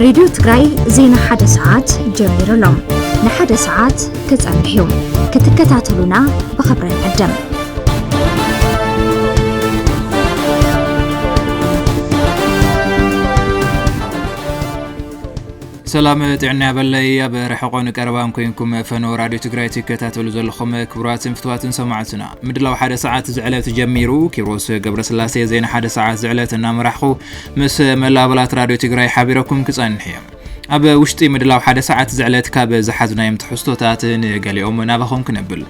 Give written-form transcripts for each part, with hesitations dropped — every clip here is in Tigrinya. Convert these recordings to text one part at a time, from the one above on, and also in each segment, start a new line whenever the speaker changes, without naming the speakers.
راديو تግራይ ዜና ሓደ ሰዓት ጀሚሩሎም ንሓደ ሰዓት ክጸንሑ ክትከታተሉና ብኽብሪ ንዕደም
سلام تعنا بالله يا برحقون كربان كوينكم فنو راديو تግራይ تكتاتلو زلخم كبراتن فتواتن سمعتنا مدلو حدا ساعات زعلت تجميرو كيروس قبر سلاسي زين حدا ساعات زعلت نامرحو مس ملابلات راديو تግራይ حبيركم كصنحيم اب وشتي مدلو حدا ساعات زعلت كاب زحزنا يمتحستوتاتن غليوم نابخون كنبل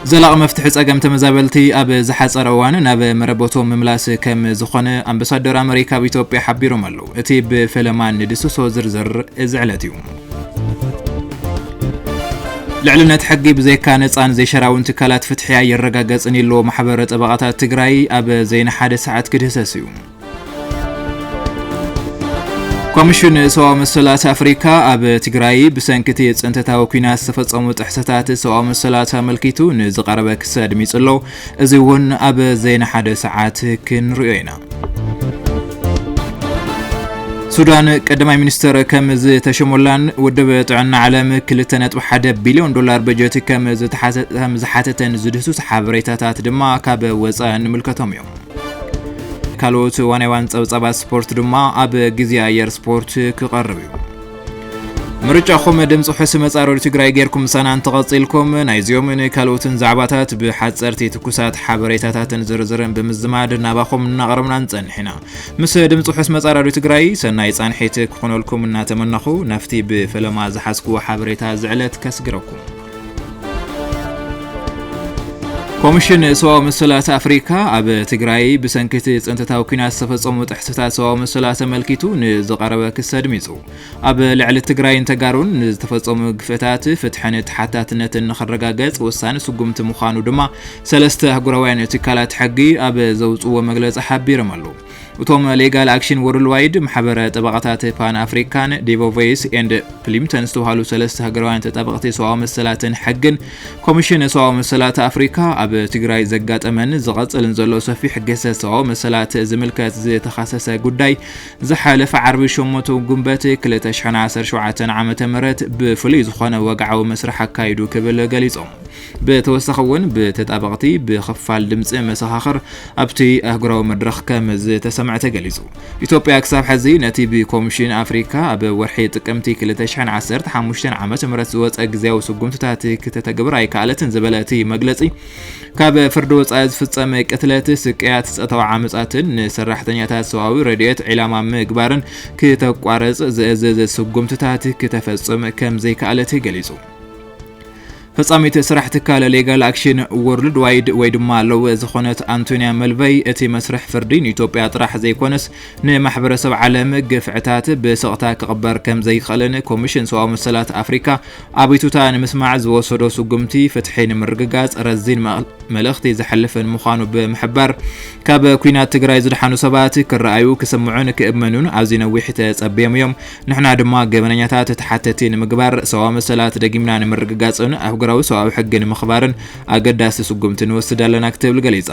زلاق مفتح صقم تمزابلتي اب زحصر وان ناب مربوتو مملاس كم زخونه امباسادور امريكا بإثيوبيا حبيرو مالو اتي بفلمان ندسو زرزر ازعلتيو لعلنات حقي بزيكا نصان زي شراون تكالات فتحيا يرغاغصني لو محبره طبقات تግራይ اب زين حدا ساعات كدسسيو ኮሚሽን ሰው መሰላት አፍሪካ አብ ትግራይ በሰንከተ ጽንተታው ኩናት ተፈጸሙ ጥሕሰታት ሰው መሰላት መልኪቱ ንዝቀረበ ክሰድ ሚጽሎ እዚውን አብ ዜና ሓደ ሰዓት ክንርዮይና ሱዳን ቀዳማይ ሚኒስትር ከምዝ ተሸሞላን ወደበ ጥዕና ዓለም 2.1 ቢሊዮን ዶላር በጀት ከምዝ ተሓተተን ዝድህሱ ሓበሬታታት ድማ ካብ ወፃን ምልከቶም እዮም ካልኦት ዋናዋን ጸብጸባ ስፖርት ድማ አብ ጊዜ አየር ስፖርት ክቀርብ ምርጫኹም ድምጽ ሕስ መጻሮሪ ትግራይ ጌርኩም ሰናን ተቀጽልኩም ናይዚዮምን ካልኦትን ዛዕባታት ብሓጸርቲ ትኩሳት ሓበሬታታትን ዝርዝርን ብምዝማድ ናባኹም እናቀረብና ንጸንሕና ምስ ድምጽ ሕስ መጻሮሪ ትግራይ ሰናይ ጻንሒት ክኾነልኩም እናተመናኹ ናፍቲ ብፈለማ ዝሓስኩ ሓበሬታ ዝዕለት ከስግረኩም ኮሚሽን ሰው መሰላት አፍሪካ አብ ትግራይ በሰንከተ ጽንተታው ኩናት ተፈጸሙ ጥሕሰታት ሰው መሰላት መልኪቱ ንዝቀረበ ክሰድ ሚጹ አብ ልዕሊ ትግራይ እንተጋሩን ዝተፈጸሙ ግፈታት ፍትሕን ተሓታትነትን ንኸረጋገጽ ወሳነ ስጉምቲ ምዃኑ ድማ ሰለስተ አህጉራውያን ትካላት ሕጊ አብ ዘውጽዎ መግለጽ ሓቢሮም ኣለው وتوم ليغال اكشن وورلدوايد محبره طبقات بان افريكان ديفو فويس اند بليمتون استوحالو ثلاثه هاغراوያን ተጣበቅቲ ሰው መሰላትን ሕግን ኮሚሽን ሰው መሰላት አፍሪካ አብ ትግራይ ዘጋጠመን ዝቀጽልን ዘሎ ሰፊሕ ገሰ ሰው መሰላት ዝምልከት ዝተኻሰሰ ጉዳይ ዝሓለፈ ዓርቢ ሸሞቶ ጉንበት 2017 ዓመተ ምህረት ብፍሉይ ዝኾነ ወግዓዊ መስራሕ አካይዱ ክብል ገሊጾም በተወሰኸውን በተጣበቅቲ በخفال ድምጽ መሰኻኽር ኣብቲ አህጉራዊ መድረኽ ከም ተሰማዕተ ገሊጹ ኢትዮጵያ ክሳብ ሕዚ ነቲ ብኮሚሽን አፍሪካ አብ ወርሒ ጥቅምቲ 2015 ዓመተ ምህረት ዝወፀ ግዚያዊ ስጉምትታት ከተተግብር ኣይካለትን ዝበለቲ መግለጺ ካብ ፍርዶ ወጻእ ዝፍጸመ ቅትለት ስቅያት ጸተው ዓመጻትን ንሰራሕተኛታት ሰዋዊ ረድኤት ዒላማ ምግባርን ከተቋረጽ ዘዘዘ ስጉምትታት ከተፈጽም ከም ዘይካለቲ ገሊጹ فصاميت سرحت كاله ليغال اكشن وورلد وايد ويدما لو زخونت انتونيا ملفي اتي مسرح فردين ايثيوبيا طرح زي كونس نمحبرسب عالم قفعتات بسقطا كقبر كم زي خلن كوميشن سوا مسلات افريكا ابيتوتا نمسمع زوسدو سقمتي فتحين مرغغاص رزين ملختي زحلفن مخانو بمحبر كاب كوينات تግራይ ዝድሓኑ ሰባት ክራአዩ ክሰምዑን ክእመኑን አብዚነ ውሕተ ጸበየም ንሕና ድማ ገበነኛታት ተሓተቲን ምግባር ሰዋ መሰላት ደጊምና ንምርግጋጽን አህጉራዊ ሰዋዊ ሕግን ምኽባርን አገዳስ ስጉምትን ወስዳለና ክትብል ገሊጻ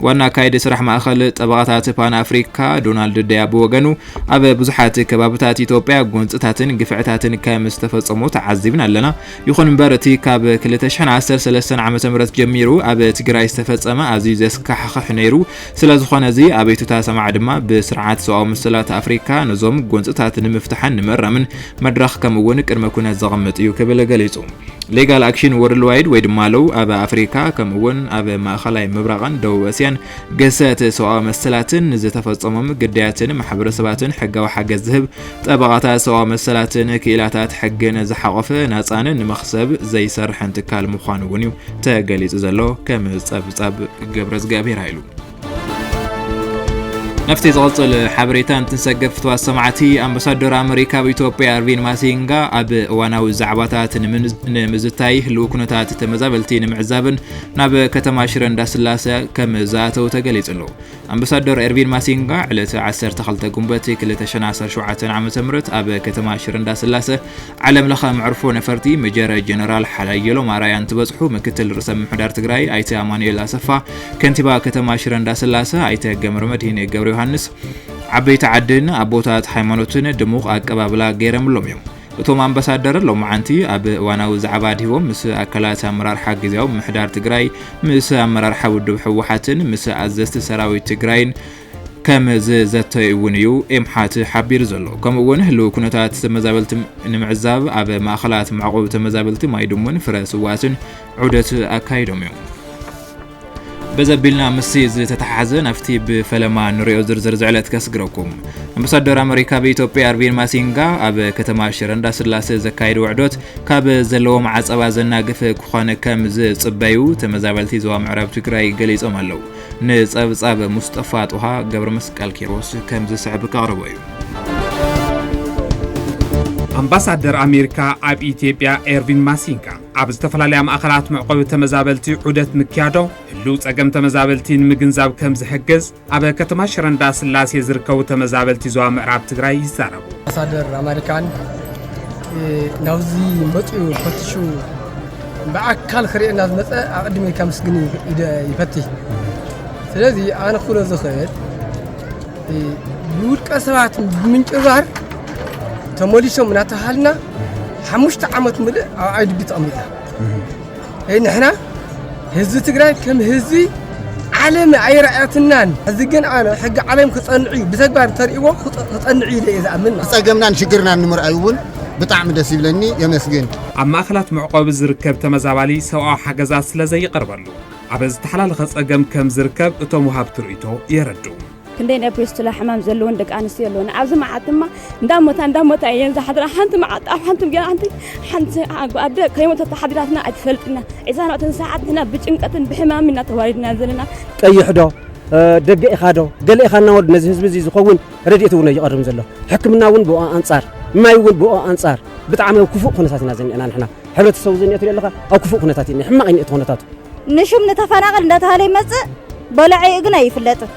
ዋና ካይደ ስራሕ ማእኸል ጠበቃታት ፓን አፍሪካ ዶናልድ ዳያቦ ወገኑ አብ ብዙሓት ከባብታት ኢትዮጵያ ጎንጽታትን ግፍዕታትን ከምስተፈጸሙ ተዓዚብና ኣለና ይኹን እምበርቲ ካብ 2013 ዓመተ ምህረት ጀሚሩ አብ ትግራይ ዝተፈጸመ አዚ ዘስካሕኽ ነይሩ ስለዝኾነ እዚ አቤቱታ ሰማዕ ድማ ብስርዓት ሰው መሰላት አፍሪካ ነዞም ጎንጽታትን ምፍታሕን ንምረምን መድረኽ ከምውን ቅድመ ኩነት ዘቐምጥ እዩ ክብል ገሊጹ ليغال اكشن وورلدوايد ويدمالو اب افريكا كمون اب ماخلاي مبرقن دوسيان قسات سوا مسلاتن زتفصمم قدياتن محبرسباتن حقاو حق الذهب طبقات سوا مسلاتن كيلاتات حقن زحقف ناصانن مخسب زي سرحن تكال مخانونيو تغليص زلو كم صبصب غبرز غابير هايلو نفتي زغلصل حبريتان تنسقف توسمعتي امباسادور امريكا بإثيوبيا ايرفين ماسينغا اب واناو زعباتات نمزتاي لوكنتات تمزابلتي نمعزابن ناب كتما شرن داسلاسه كم زاتو تغليصلو امباسادور ايرفين ماسينغا على 10 تخلته غنبتي 2017 عام تمرت اب كتما شرن داسلاسه علم لخا معرفو نفرتي مجر جنرال حلايلو مارايان تبصحو مكتل رسم محدار تግራይ ايتي امانيل اسفا كنتيبا كتما شرن داسلاسه ايتي غمر مدينه ገብረ ዮሐንስ عبيت عدن أبوتات حيمانوتن دموق أكبابلا غيرم لوميوم እቶም አምባሳደር ሎማዓንቲ ኣብ ዋናው ዛዕባ ዲቦም ምስ ኣካላት ኣመራርሓ ጊዜያዊ ምሕዳር ትግራይ ምስ ኣመራርሓ ውድብ ሕወሓትን ምስ ኣዘዝቲ ሰራዊት ትግራይን ከም ዘተይውን እዩ ኤምሓት ሓቢር ዘሎ ከምኡውን ህልው ኩነታት ተመዛበልቲ ንምዕዛብ ኣብ ማእኸላት ማዕቆብ ተመዛበልቲ ማይድሙን ፍረስዋትን ዑደት ኣካይዶም እዮም بزبلنا مسيز تتحزن نفتي بفلما نريو زرزر زعلت كسقركم أمبسادور أمريكا بإثيوبيا أرفين ماسينغا أب كتما شرندا سلاسة زكايد وعدوت كاب زلوم عصبا زناقف كخانة كم صبايو تمزابلتي زوا معرب تكراي قليز أمالو نصاب مصطفى طه قبر مسكال كيروس كم زسعب كهربايو
أمبسادور أمريكا أب إثيوبيا أرفين ماسينغا أب استفلالي مأخرات معقوبة تمزابلتي عدت مكيادو لوت أجمع تمزابلتين مجنزاب كم زحجز أبى كتما شرندا سلاسي زركو تمزابلتي زوا معرب تجري يزاربو.
أمبسادور أمريكان نوزي متيو فتشو بأكل خير الناس مثلا أقدم كم سجني يفتي. سلذي أنا خلص زخير لوت كسرات من جزار تموليشو من هالنا حمشت عمت مد عيد بيت أمريكا. نحنا هزي تقرأ كم هزي علم أي رأيتنا هزيجن أنا حق علم خطأنعي بتكبر تريوه خطأنعي لي إذا أمنا.
استجمنا نشكرنا نمر أيون بتعمل دسيبلني يا مسجن.
أما خلات معقوب الزركب تمزابالي سواء حجزات سلزي قربلو. عبز تحلل خص أجم كم زركب أتومهاب تريتو يردو.
كندين أبيستلا حمام زلون دك أنا سيلون عاوز مع عتمة دامت أيام زحدر حنت مع حنت بجا حنت أبدا كلمة التحضيراتنا أدفلتنا إذا أنا تنساعدنا بتشنكة بحمامنا تواردنا زلنا
أي حدا دق إخادو قال إخانا ود نزهز بزيز خوون رديتونا يقرم زلوا حكمنا ون بقى أنصار ما يون بقى أنصار بتعمل كفوق خناتنا زين أنا نحنا حلو تسوزين يا تري الله أو كفوق خناتنا حما عين إتخناتات
نشوف نتفرغ لنتهالي مزة بلعي إجنا يفلته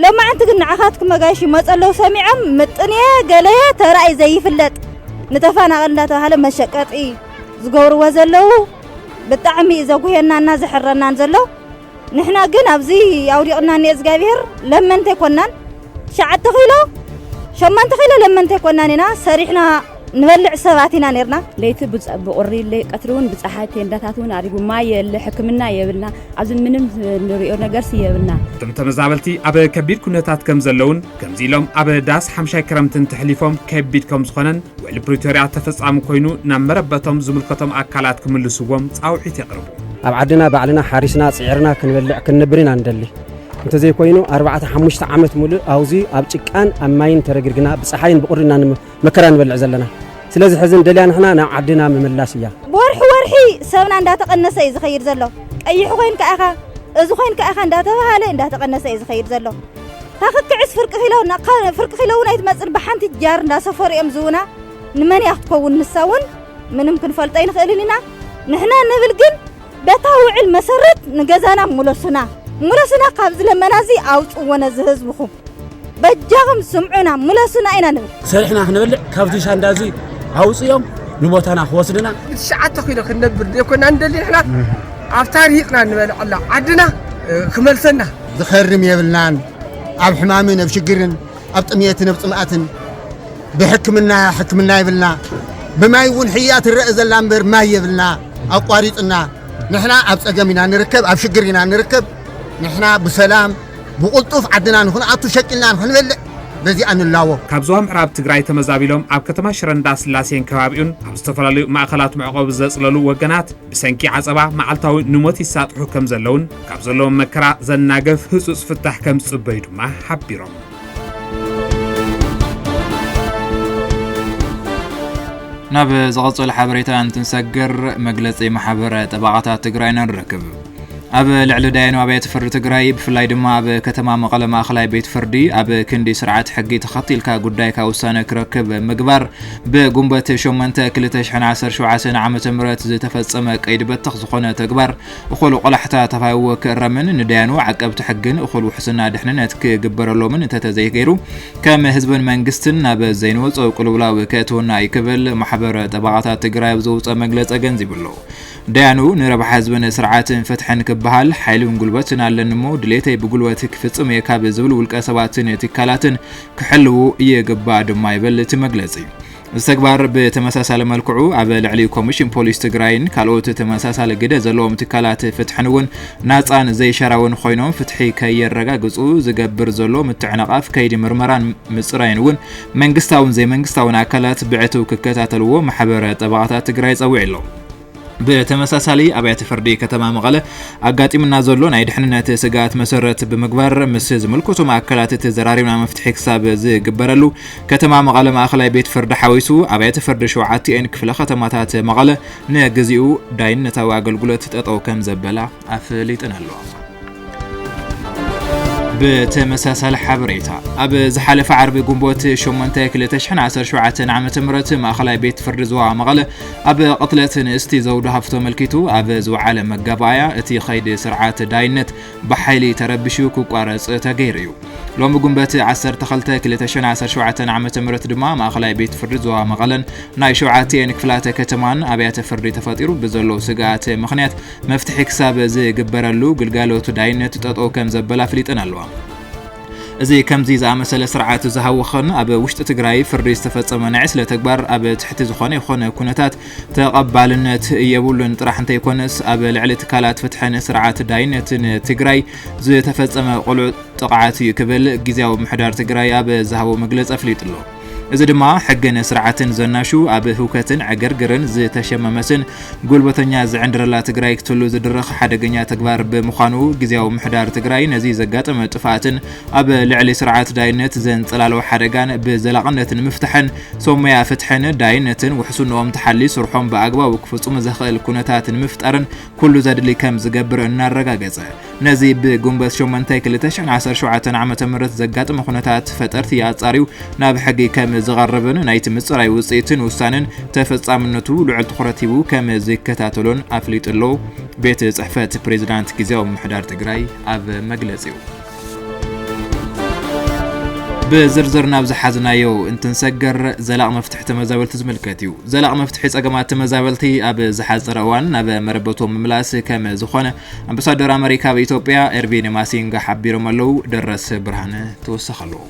لما أنت قلنا عخاتكم مجاشي مسألة سميعة متنية قالها ترى زي فلت نتفانا قلنا تهلا مشكات إيه زجور وزلوا بالطعمي زوجي الناس حرنا نزلوا نحنا قلنا بزي أوري قلنا نيزجابير لما أنت كنا شعت تخيلو شو ما أنت خيلو لما أنت كنا ننا سريحنا نبلع سباتنا نيرنا ليت بقري اللي قتلون بصحاتين داتاتون عريبو ما اللي حكمنا يبلنا عزم منم نريو نجرسي يبلنا
تمزابلتي أبى كبير كنتات كم زلون كم زيلهم أبى داس حمشة كرمتن تحليفهم كبير كم سخنن والبروتوريات تفصعم كوينو نمربتهم زملكتهم أكلاتكم اللي سوهم أو حيت يقربوا
أبعدنا بعلنا حارسنا سعرنا كنبلع كنبرين عندلي أنت زي كوينو 4-5 عامات مولو أوزي أبتشكان أماين ترجعنا بصحين بقرنا مكران بلع زلنا سلازي حزن دليان إحنا نعدنا من اللاسية.
ورحي سونا عندها تقنص إذا خير زلوا. أي حقين كأخا إذا خين كأخا عندها تهالي عندها تقنص إذا خير زلوا. تاخد كعس فرق خلو نقال فرق خلو نايت مثل بحنت الجار نا سفر يمزونا نمن ياخدكون نساون من ممكن فلتين خلينا نحنا نبلقن بتاوع المسرت نجزانا ملصنا قابز لما نازي أوت ونزهز بخو. بجاهم سمعنا ملصنا إنا نبل.
سرحنا إحنا بلع كافتيش عندازي. عاوزيهم نبوتنا خوصلنا
ساعات تخيل خلنا برد يكون عندنا إحنا عفتاريقنا نبل الله عدنا خملسنا
ذخرم يبلنان أب حمامين بشجرن أب طميتن بطمأتن حكمنا يبلنا بما يكون حيات الرئيس اللامبر ما يبلنا أو قاريطنا نحنا أب سجمنا نركب أب شجرنا نركب نحنا بسلام بقلطف عدنا نكون عطو شكلنا نكون بلع بزي أن الله
كابزوهم عرب تجري تمزابيلهم أب كتما شرندا سلاسين كوابيون أب استفلالي مأخلات معقوب زللو وجنات بسنكي عصبة معلتاو نموتي سات حكم زلون كابزلهم مكرا زناقف حسوس فتح كم صبيدو ما حبيرهم
ناب زغصل حبريتان تنسجر مجلسي محبرة طبقات تجرينا الركب أب لعل داينو أبيت فرد تجري بفلاي دما أب كتما مقالة مأخلاي بيت فردي أب كندي سرعة حقي تخطي لك قداي كاوسانة كركب مقبر بقنبة شومنتا كلتش حنا 10 عام تمرت زي تفصم قيد بتخزخونه تكبر وخلو قلحتا تفاو كرمن نديانو عقب تحقن وخلو حسنا دحننت كجبر له من تتزي غيرو كم حزب منغستن أب زينو صو قلولا وكاتونا يكبل محبر طبقات تجري بزوص مجلس أجنزي بلو ديانو نربح حزبنا سرعات فتحن كبر ዝበሃል ሓይሉን ጉልበትን ኣለንሞ ድሌተይ ብጉልበት ክፍጽም የካብ ዝብል ውልቀ ሰባትን ትካላትን ክሕልው ይግባእ ድማ ይብል እቲ መግለጺ ዝተግባር በተመሳሳለ መልክዑ ኣብ ልዕሊ ኮሚሽን ፖሊስ ትግራይን ካልኦት ተመሳሳለ ግደ ዘለዎም ትካላት ፍትሕንውን ናጻን ዘይሸራውን ኮይኖም ፍትሒ ከየረጋግጹ ዝገብር ዘሎ ምትዕነቃፍ ከይዲ ምርመራን ምጽራይንውን መንግስታውን ዘይመንግስታውን አካላት ብዕቱ ክከታተልዎ ማሕበረ ጠበቃታት ትግራይ ጸዊዕ ኣሎ በተመሳሳሊ አብያተ ፍርዲ ከተማ መቀለ አጋጢምና ዘሎ ናይ ድሕንነት ስጋት መሰረት በመግባር ምስ ዝምልከቶም አካላት ተዘራሪብና መፍትሒ ክሳብ ዝግበረሉ ከተማ መቀለ ማእከላይ ቤት ፍርዲ ሓዊሱ አብያተ ፍርዲ 7 ክፍለ ከተማታት መቀለ ንግዚኡ ዳይነታዊ አገልግሎት ጠጠው ከም ዘበላ አፍሊጥና ኣሎ بتمساسل حبريتا أب زحلف عربي قنبوت شومنتا كلتشحن 17 عامة مرت مأخلاي بيت فرزوا مغلة أب قتلة استي زود هفتو ملكيتو أب زو عالم الجبايا اتي خيد سرعات داينت بحيلي تربشو كوكارس تغيريو لو مقنبت 10 كلتشحن 17 عامة مرت دما مأخلاي بيت فرزوا مغلن ناي شوعاتين كفلات كتمان أبيات فردي تفاطيرو بزلو سقات مخنيات مفتح حساب زي قبرلو قلقالو داينت تطو كم زبلا فليتنا لو زي كم زي زعمسل سرعات زهوخن أب وشت تجراي فرد استفاد منعس لتكبر أب تحت زخانة خانة كونتات تقبلنت يبولن طرح أنت يكونس أب العلة كالات فتحن سرعات داينة تجراي زي تفاد قلو تقعات يكبل جزاو محدار تجراي أب زهو مجلس أفليت له إذا دما حقنا سرعة زناشو أب هوكتن عجرجرن زي تشممسن قلبتنيا ز عند رلا تجراي كتلو زدرخ حدقنيا تكبر بمخانو جزاو محدار تجراي نزي زجات متفاتن أب لعلي سرعة داينت زين طلالو حرقان بزلاقنة مفتحن سوميا فتحن داينة وحسنهم تحلي سرحهم بأقوى وكفصوم زخل كونتات مفترن كل زاد اللي كم زجبر النار رجاجة نزي بجنبس شو منتايك اللي تشن 10 عامة مرت زجات مخونتات فترتي أتصاريو ناب حقي كم زغربن نايت مصراي وصيتن وسانن تفصامنتو لعل تخرتيبو كم زكتاتلون افليط لو بيت صحفه بريزيدنت غزاو محدار تግራይ اب مجلسيو بزرزرنا بزحزنايو انتنسجر زلاق مفتح تمزابلت زملكتيو زلاق مفتح صقمات تمزابلتي اب زحزروان اب مربتو مملاس كم زخونه امباسادور امريكا بإثيوبيا إرفين ماسينغا حبيرو ملو درس برهانه توسخلو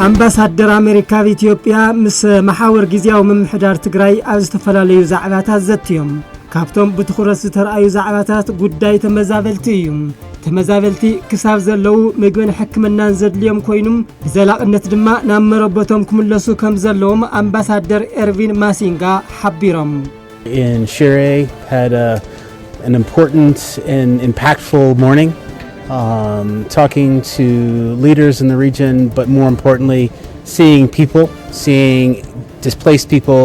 أمباسادر أمريكا في إثيوبيا مس محاور جزياو من محدار تجراي أز تفلاليو زعبات زتيوم كابتن بتخرس ترأيو زعبات قداي تمزابلتيوم تمزابلتي كساب زلو مجمن حكمنا نزد اليوم كوينم زلاق النتدما نام ربطهم كملسو كم زلوم أمباسادر إرفين ماسينغا حبيرم.
In Shire had an important and impactful morning. Talking to leaders in the region, but more importantly, seeing displaced people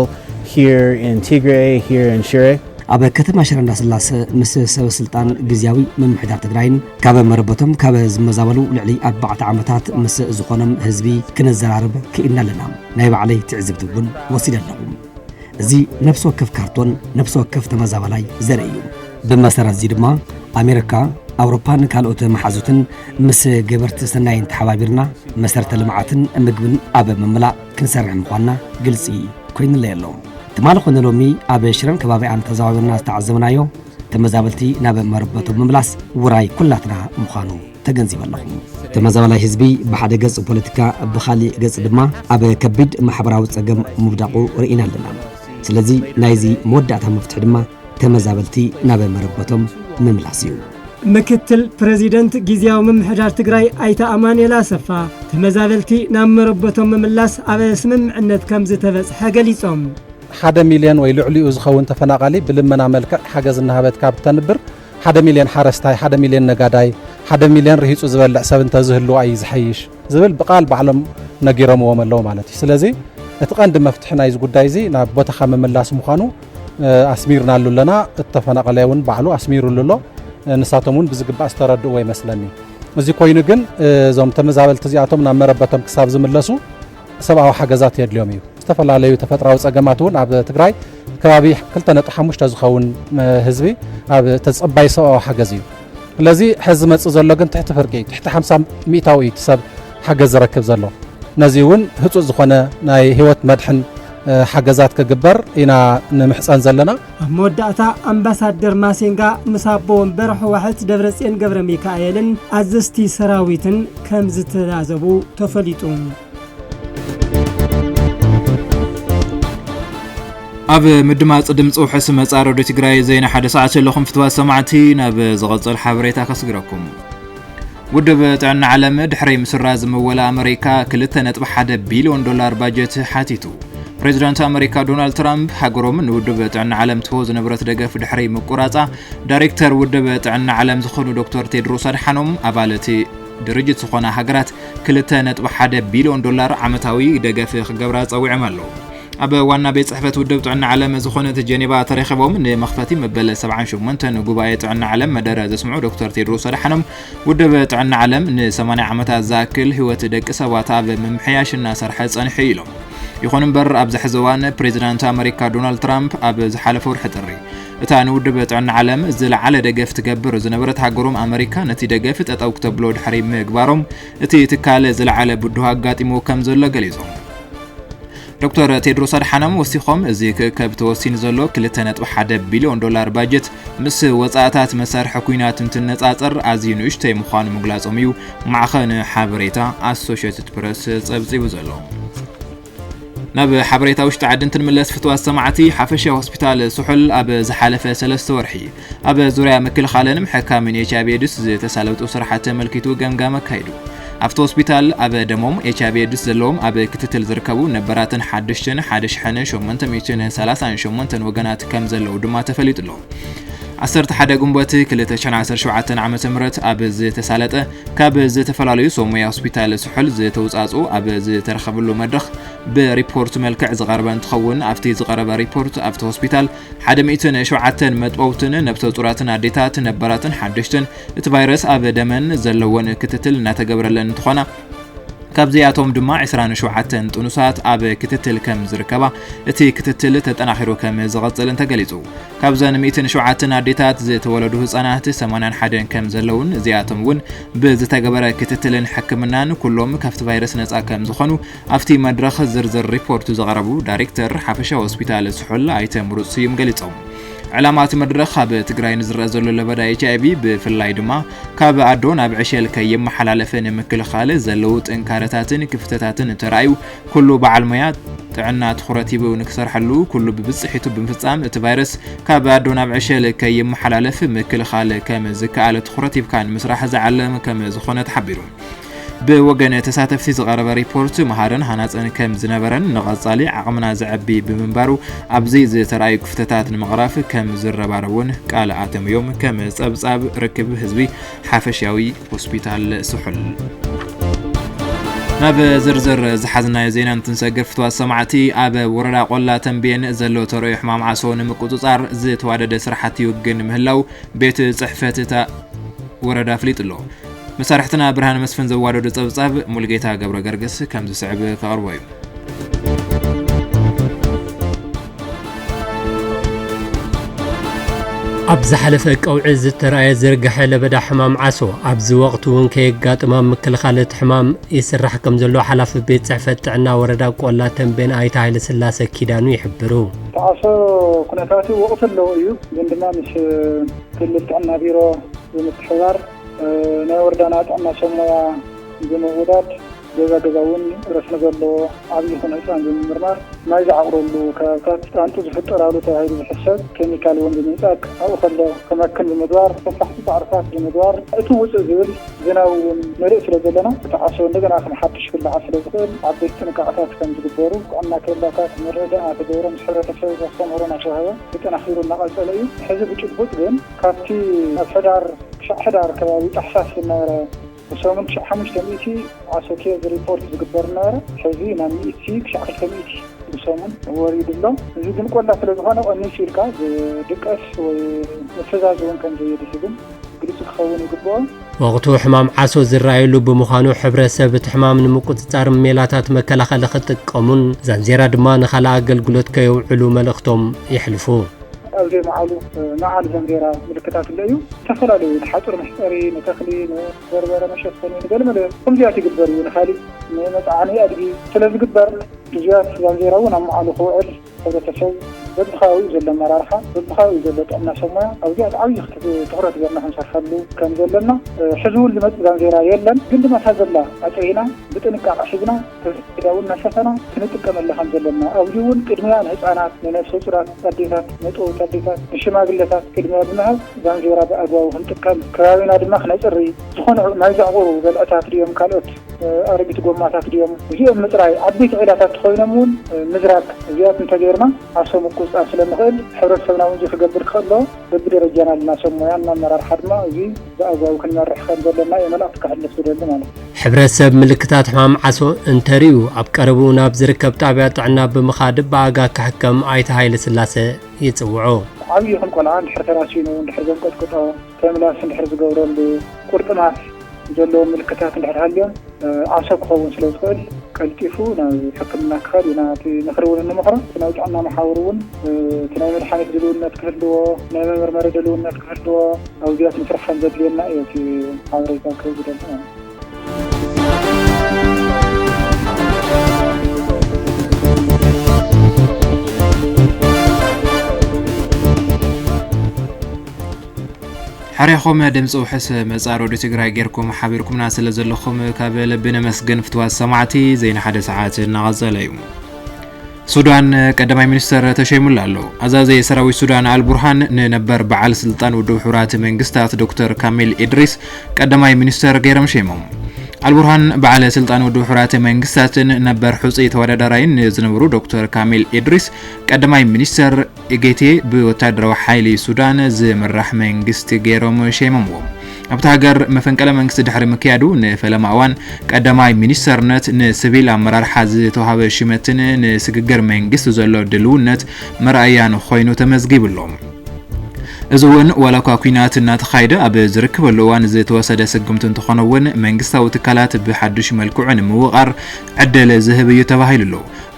here in Tigray, here in Shire.
أبا كتما شرنا سلاس مس سلطان جزياوي من محدار تجراين كابا مربطهم كابا زمزاولو لعلي 4 عامات مس زخونم حزبي كنزرارب كإنا لنا نايب عليه تعذب تبون وسيلة لهم زي نفس وكف كرتون نفس وكف تمزاولاي زريو بمسار زيدما أمريكا أوروبان كالوت محازوتن مس جبرت سناين تحوابرنا مسرت لمعاتن مجبن أبا مملا كنسرع مقانا قلسي كوين الليلو تمالخون لومي أبا شرن كبابي عن تزاوبرنا استعزمنايو تمزابلتي نابا مربطو بمبلاس وراي كلاتنا مخانو تجنزيب اللهم تمزاولا حزبي بحد قص بوليتيكا بخالي قص دما أبا كبد محبراو تسقم مبداقو رئينا لنا سلازي نايزي مودعتها مفتح دما تمزابلتي نابا مربطوم مملاسيو
مكتل بريزيدنت جزياو من محدار تجراي أيتا أماني لا سفا تمزابلتي نام مربطوم مملاس أبا اسمم عنت كمز تفز حاجة ليسوم
1 مليون ويلعلي وزخون تفناقلي بلمنا ملك حاجز النهبت كابتنبر 1 مليون حرستاي 1 مليون نقاداي 1 مليون رهيص زبلع سب انت زهلو اي زحيش زبل بقال بعلم نغيرم وملو مالتي سلازي اتقند مفتحنا يز غدايزي نا بوتا خمملاس مخانو اسميرنا لنا التفناقلايون بعلو اسميرو لله نساتمون بزغبا استردو ወይ መስለኒ እዚ ኮይኑ ግን ዞም ተመዛበልቲ እዚኣቶም ናብ መረበቶም ክሳብ ዝምለሱ ሰብኣዊ ሓገዛት የድልዮም እዩ ዝተፈላለዩ ተፈጥራዊ ጸገማትን ኣብ ትግራይ ከባቢ 2.5 ዝኸውን ህዝቢ ኣብ ተጸባይ ሰብኣዊ ሓገዝ እዩ ስለዚ ሕዚ መጽ ዘሎ ግን ትሕቲ ፍርቂ ትሕቲ 50 ሚእታዊ ሰብ ሓገዝ ዝረክብ ዘሎ ነዚ እውን ህጹጽ ዝኾነ ናይ ህይወት መድሕን ሓገዛት ክግበር ኢና ንምሕፀን ዘለና
መወዳእታ ኣምባሳደር ማሴንጋ ምሳቦ ወንበር ሕወሓት ደብረጽዮን ገብረ ሚካኤልን ኣዘስቲ ሰራዊትን ከም ዝተዛዘቡ ተፈሊጡ
ኣብ ምድማጽ ድምጽ ውሕስ መጻረዶ ትግራይ ዘይና ሓደ ሰዓት ለኹም ፍትዋት ሰማዕቲ ናብ ዝቐጽል ሓበሬታ ከስግረኩም ውድብ ጥዕና ዓለም ድሕሪ ምስራ ዝመወላ ኣሜሪካ 2.1 ቢልዮን ዶላር ባጀት ሓቲቱ ፕሬዚዳንት ኣሜሪካ ዶናልድ ትራምፕ ሃገሮም ንውድብ ጥዕና ዓለም ትህቦ ዝነበረት ደገፍ ድሕሪ ምቁራጻ ዳይሬክተር ውድብ ጥዕና ዓለም ዝኾኑ ዶክተር ቴድሮስ ኣድሓኖም ኣባላት ድርጅት ዝኾና ሃገራት 2.1 ቢልዮን ዶላር ዓመታዊ ደገፍ ክገብራ ጸዊዖም ኣለዉ ኣብ ዋና ቤት ጽሕፈት ውድብ ጥዕና ዓለም ዝኾነት ጀኔቫ ተረኺቦም ንመኽፈቲ መበለ 78 ጉባኤ ጥዕና ዓለም መደረ ዘስምዑ ዶክተር ቴድሮስ ኣድሓኖም ውድብ ጥዕና ዓለም ን80 ዓመታት ዝኣክል ህይወት ደቂ ሰባት ኣብ ምምሕያሽ እናሰርሐ ጸኒሑ ኢሎም ይኹን እምበር ኣብ ዝሕዚ እዋን ፕሬዚዳንት ኣሜሪካ ዶናልድ ትራምፕ ኣብ ዝሓለፈ ወርሒ ጥሪ እታ ንውድብ ጥዕና ዓለም ዝለዓለ ደገፍ ትገብር ዝነበረት ሃገሮም ኣሜሪካ ነቲ ደገፍ ጠጠው ክተብሎ ድሕሪ ምግባሮም እቲ ትካል ዝለዓለ ብድሆ ኣጋጢሙ ከም ዘሎ ገሊጾም ዶክተር ቴድሮስ ኣድሓኖም ወሲኾም እዚ ክእከብ ተወሲኑ ዘሎ 2.1 ቢልዮን ዶላር ባጀት ምስ ወጻእታት መሳርሒ ኩናት እንትነጻጸር ኣዝዩ ንእሽተይ ምዃኑ ምግላጾም እዩ ማዕኸን ሓበሬታ ኣሶሺየትድ ፕሬስ ጸብጺቡ ዘሎ ናብ ሓበሬታ ውሽጢ ዓዲ እንትንምለስ ፍትዋት ሰማዕቲ ሓፈሻ ሆስፒታል ስሑል ኣብ ዝሓለፈ 3 ወርሒ ኣብ ዙርያ ምክልኻልን ሕካምን ኤችአይቪ ኤድስ ዝተሳለጡ ስራሕቲ ተመልኪቱ ገምጋም ኣካይዱ ኣብቲ ሆስፒታል ኣብ ደሞም ኤችአይቪ ኤድስ ዘለዎም ኣብ ክትትል ዝርከቡ ነበራትን 1838 ወገናት ከም ዘለው ድማ ተፈሊጡ ኣሎ 11 ግንቦት 2017 ዓመተ ምህረት ኣብ ዝተሳለጠ ካብ ዝተፈላልዩ ሶሞያ ሆስፒታል ስሑል ዝተውጻጹ ኣብ ዝተረኸበሉ መድረኽ ብሪፖርት መልክዕ ዝቐርበ እንትኸውን ኣብቲ ዝቐረበ ሪፖርት ኣብቲ ሆስፒታል 107 መጥበውትን ነብሰ ጡራትን ኣዴታት ነበራትን ሓደሽትን እቲ ቫይረስ ኣብ ደመን ዘለዎን ክትትል እናተገብረለን እንትኾና ካብዚኣቶም ድማ 27 ጥኑሳት ኣብ ክትትል ከም ዝርከባ እቲ ክትትል ተጠናኺሩ ከም ዝቐጽል ተገሊጹ ካብዘን 107 ኣዴታት ዝተወለዱ ህጻናት 81 ከም ዘለውን እዚኣቶም እውን ብዝተገበረ ክትትልን ሕክምናን ኩሎም ካብቲ ቫይረስ ነጻ ከም ዝኾኑ ኣብቲ መድረኽ ዝርዝር ሪፖርት ዝቐረቡ ዳይሬክተር ሓፈሻ ሆስፒታል ስሑል ኣይተ ምሩጽ ስዩም ገሊጾም علامات مدرخ ኣብ ትግራይ ንዝረአ ዘሎ ለበዳ ኤችአይቪ ብፍላይ ድማ ካብ ኣዶ ናብ ዕሸል ከየም መሓላለፈን ምክልኻል ዘለው ጥንካረታትን ክፍተታትን ተራዩ ኩሉ በዓል ሞያ ጥዕና ትኹረት ይብኡ ንክሰርሐሉ ኩሉ ብብጽሒቱ ብምፍጻም እቲ ቫይረስ ካብ ኣዶ ናብ ዕሸል ከየም መሓላለፍ ምክልኻል ከም ዝከኣለ ትኹረት ይብካን ምስራሕ ዝዓለም ከም ዝኾነ ተሓቢሩ بوجن تساتف في زغرب ريبورت مهارن هناتن كم زنبرن نغزالي عقمنا زعبي بمنبارو أبزيز ترأي كفتات المغراف كم زربارون قال آتم يوم كم صاب ركب حزبي حافشاوي هوسبيتال سحل ناب زرزر زحزنا زينا نتنسجر فتوى سمعتي أب وردا قلا تنبين زلو تروي حمام عصون مقطصار زيت وعدد سرحتي وجن مهلو بيت صحفتها وردا فليت له مسارحتنا برهان مسفن زوارو دصبصاب مولغيتا غبر غرغس كم زصعب كقربوي
أبز حلفة قوعز الترأي زرقح لبدا حمام عسو أبز وقت ونكي قاطمام مكل خالة حمام يسرح كم زلو حلاف بيت صحفت عنا وردا قولا تنبين آيتا هاي لسلاسة كيدانو يحبرو
تعصو كنا تاتي وقت اللو ايو عندما مش كل عنا بيرو بمتحوار نوردنا عنا سمويا بموجودات جزاون رسم زلو عبي خن عيسان بمرمار ما يزعقروا له كات أنتو زفتر على تهيئ الحساب كيميكال وندميتك أو خلوا كما كان المدوار فتحت تعرفات المدوار أتوه زول زناو مريس رجلنا تعصوا نجنا خم حتى شكل عسل زول عبيتنا كعطات كم جبارو أما كلا كات مريدة أتدور مسحرة تسوي صمرنا شهية لكن أخير النقل سليم حزب جبوت بين كاتي حدار كذا إحساس النار وسومن حمش تميتي عسكري ريبورت زغبرنا حزينا ميتي شحال تميتي وسومن وريد الله زيدن كنا تلزخنا اني شركه دقس وفزازون كان زيد سيدن قلت خوني غبو
وقتو حمام عسو زرايلو بمخانو حبرسب حمام نمقطصار ميلاتات مكلخل خطقمون زنجيرا دما نخلا اغلغلوت كيوعلو ملختم يحلفو أوزي معلو معال زنجيرا ملكتات الليو تفلالو الحجر محتاري نتخلي نبربرة مشفني نقل مدى قم جاتي قدبري ونخالي مطعاني أدقي سلز قدبر
እዚያት ዛንዜራውን አማዓሉ ኸውዕል ሕብረተሰብ በብኻዊ ዘሎ መራርሓ በብኻዊ ዘሎ ጥዕና ሰሞያ ኣብዚያት ዓብዪ ትኩረት ገርና ክንሰርሐሉ ከም ዘለና ሕዚ እውን ዝመፅእ ዛንዜራ የለን ግን ድማ ታዘላ ኣፅዒና ብጥንቃቐ ሒዝና ተዳውን ናሰፈና ክንጥቀመላ ከም ዘለና ኣብዚ እውን ቅድሚያ ንህፃናት ንነፍሰ ጡራት ኣዴታት ንጡት ኣዴታት ንሽማግለታት ቅድሚያ ብምሃብ ዛንዜራ ብኣግባቡ ክንጥቀም ከባቢና ድማ ክነፅሪ ዝኾነ ናይ ዘዕቑሩ በልዕታት ድዮም ካልኦት ኣረጊት ጎማታት ድዮም እዚኦም ምፅራይ ዓበይቲ ዒላታት ኮይኖም እውን ምዝራግ እዚኣት እንተገይርና ዓርሶም ቁፅጣር ስለንኽእል ሕብረተሰብና እውን ክገብር ከሎ በብደረጃና ልናሰሞያ እናመራርሓ ድማ እዚ ብኣግባቡ ክንመርሕ ከም ዘለና የመላእክቲ ክሕልፍ ዝደሊ ማለት
ሕብረተሰብ ምልክታት ሕማም ዓሶ እንተርእዩ ኣብ ቀረቡ ናብ ዝርከብ ጣብያ ጥዕና ብምኻድ ብኣጋ ክሕከም ኣይተ ሃይለ ስላሴ ይፅውዑ
ዓብዪ ይኹን ቆልዓ እንድሕር ተራሲኑ እንድሕር ዘንቀጥቅጦ ተምላስ እንድሕር ዝገብረሉ ቁርጥማት ዘለዎም ምልክታት እንድሕር ሃልዮም ዓሶ ክኸውን ስለ ዝኽእል ቀልጢፉ ናብ ሕክምና ክኸድ ናቲ ምኽሪ እውን እንመኽሮ ናይ ጥዕና መሓውር እውን እቲ ናይ መድሓኒት ድልውነት ክህልዎ ናይ መመርመሪ ድልውነት ክህልዎ ኣብዚያት ምስራሕ ከም ዘድልየና እዩ እቲ ሓበሬታ ክህብ ዝደሊ
حريخم دمص وحس مصارو دي تግራይ ጌርኩም ሓቢርኩምና ስለ ዘለኹም ካብ ለብነ መስገን ፍትዋት ሰማዕቲ ዘይና ሓደ ሰዓት እናغዘለ እዩ ሱዳን ቀዳማይ ሚኒስተር ተሸይሙላ ኣሎ አዛዘ ሰራዊት ሱዳን አልቡርሃን ነበር በዓል ስልጣን ውድብ ሕብራት መንግስታት ዶክተር ካሚል ኢድሪስ ቀዳማይ ሚኒስተር ገይሮም ሸይሞም አልቡርሃን በዓል ስልጣን ውድብ ሕብራት መንግስታትን ነበር ሕጹ ተወዳዳራይን ዝነበሩ ዶክተር ካሚል ኢድሪስ ቀዳማይ ሚኒስተር ኢጌቴ በወታደራዊ ኃይሊ ሱዳን ዝምራሕ መንግስት ገይሮም ሸይሞም ኣብታ ሃገር መፈንቀለ መንግስት ድሕሪ ምክያዱ ንፈለማዋን ቀዳማይ ሚኒስተርነት ንሲቪል አመራርሓ ዝተዋሃበ ሽመትን ንስግግር መንግስት ዘሎ ድልውነት መርአያን ኮይኑ ተመዝጊብሎም እዙውን ወላኳ ኩናት እናተኻይደ ኣብ ዝርከበሉ እዋን ዝተወሰደ ስግምት እንትኾነውን መንግስታዊ ትካላት ብሓድሽ መልክዑን ምውቃር ዕድል ዝህብ እዩ ተባሂሉሎ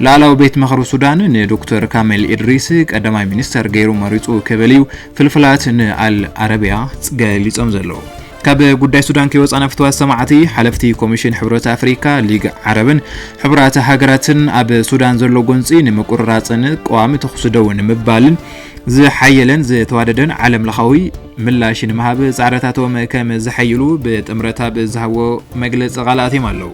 ላዕላዊ ቤት ምኽሪ ሱዳን ንዶክተር ካሚል ኢድሪስ ቀዳማይ ሚኒስተር ገይሩ መሪፁ ከበልዩ ፍልፍላት ንአል አረቢያ ገሊጾም ዘለው ካብ ጉዳይ ሱዳን ከወፃና ፍትዋት ሰማዕቲ ሓለፍቲ ኮሚሽን ሕብረት አፍሪካ ሊግ ዓረብን ሕብራት ሃገራትን ኣብ ሱዳን ዘሎ ጎንፂ ንመቁርራፅን ቋሚ ተኽስደውን ምባልን ዝሓየለን ዝተዋደደን ዓለም ለኻዊ ምላሽ ንምሃብ ጻዕረታቶም ከም ዝሓይሉ ብጥምረታ ብዝሃቦ መግለጽ ቃላትም ኣለው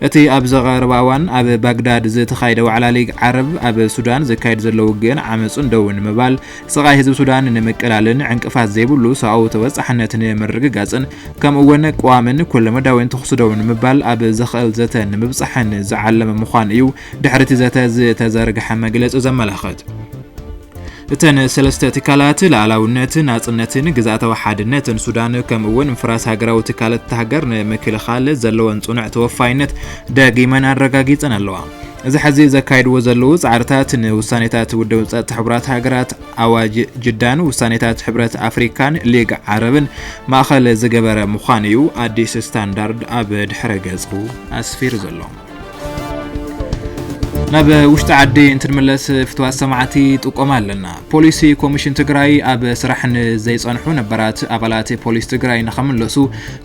እቲ ኣብ ዘቀረባዋን ኣብ ባግዳድ ዝተኻይደ ዋዕላ ሊግ ዓረብ ኣብ ሱዳን ዘካይድ ዘሎ ውግእን ዓመጹን ደውን ምባል ሰቃይ ህዝብ ሱዳን ንምቅላልን ዕንቅፋት ዘይብሉ ሰው ተወጻሕነት ንምርግጋጽን ከምኡውን ቋምን ኩለመዳውን ተኽስደውን ምባል ኣብ ዘኽእል ዘተ ንምብጻሕን ዝዓለመ ምዃን እዩ ድሕርቲ ዘተ ዝተዘርግሐ መግለጽ ዘመላኽት እተን ሰለስተ ትካላት ላዕላውነት ናጽነትን ግዛኣታዊ ሓድነትን ሱዳን ከምኡውን ፍራስ ሃገራዊ ትካላት ሃገር ንምክልኻል ዘለወን ጽኑዕ ተወፋይነት ዳግመን ኣረጋጊጸን ኣለዋ እዚ ሕዚ ዘካይድዎ ዘለዉ ጻዕርታት ንውሳኔታት ውድብ ጸጥታ ሕብራት ሃገራት ኣዋጅ ጅዳን ውሳኔታት ሕብረት አፍሪካን ሊግ ዓረብን ማእኸል ዝገበረ ምዃን እዩ ኣዲስ ስታንዳርድ ኣብ ድሕረ ገጹ ኣስፊሩ ዘሎ ናብ ውሽጢ ዓዲ እንትንመለስ ፍትዋት ሰማዕቲ ጥቆም ኣለና ፖሊሲ ኮሚሽን ትግራይ ኣብ ስራሕን ዘይጸንሑ ነበራት ኣባላት ፖሊስ ትግራይ ንኸምለሱ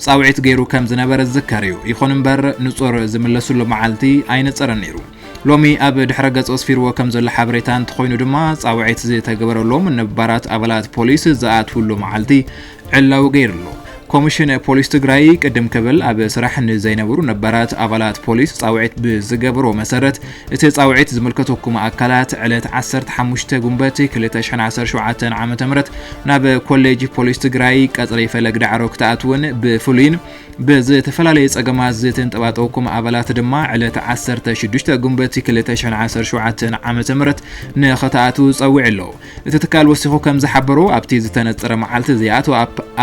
ጻውዒት ገይሩ ከም ዝነበረ ዝዝከር እዩ ይኹን እምበር ንጹር ዝምለሱሉ መዓልቲ ኣይነጸረን ነይሩ ሎሚ ኣብ ድሕረ ገጽ ኣስፊርዎ ከም ዘሎ ሓበሬታ እንትኾይኑ ድማ ጻውዒት ዝተገበረሎም ነበራት ኣባላት ፖሊስ ዝኣትውሉ መዓልቲ ዕላው ገይሩሉ ኮሚሽን ፖሊስ ትግራይ ቅድም ከብል ኣብ ስራሕን ዘይነበሩ ነበራት ኣባላት ፖሊስ ጻውዒት ብዝገብሮ መሰረት እቲ ጻውዒት ዝምልከተኩም ኣካላት ዕለት 15 ጉንበት 2017 ዓመተ ምህረት ናብ ኮሌጅ ፖሊስ ትግራይ ቀጽሪ ፈለግ ዳዕሮ ክተኣትውን ብፍሉይን ብዝተፈላለየ ጸገማት ዝተንጠባጠብኩም ኣባላት ድማ ዕለት 16 ጉንበት 2017 ዓመተ ምህረት ንኸተኣቱ ጸዊዕ ኣሎ እቲ ትካል ወሲኹ ከም ዝሓበሩ ኣብቲ ዝተነጸረ መዓልቲ ዝኣቱ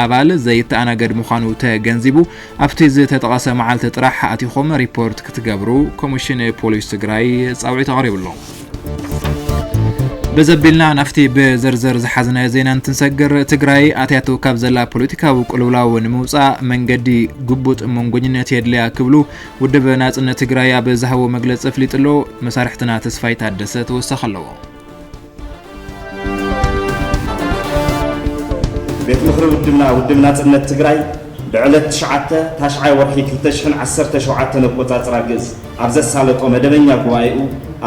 ኣባል ዘይተኣናገድ ምዃኑ ተገንዚቡ ኣብቲ ዝተጠቐሰ መዓልቲ ጥራሕ ኣቲኹም ሪፖርት ክትገብሩ ኮሚሽን ፖሊስ ትግራይ ጻውዒት ኣቕሪቡሎ በዘቢልና ናፍቲ በዘርዘር ዝሓዝና ዜና እንትንሰግር ትግራይ ኣትያቱ ካብ ዘላ ፖለቲካዊ ቁልውላው ንምውፃእ መንገዲ ግቡጥ መንጎኝነት የድልያ ክብሉ ውድብ ናጽነት ትግራይ ኣብ ዝሃቦ መግለጽ ፍሊጥሎ መሳርሕትና ተስፋይ ታደሰ ተወሰኸ ኣለዎ
ቤት ምኽሪ ውድብ ናጽነት ትግራይ ብዕለት 9 ታሽዓይ ወርሒ 2017 ኣቆጻጽራ ግዝ ኣብ ዘሳለጦ መደበኛ ጉባኤኡ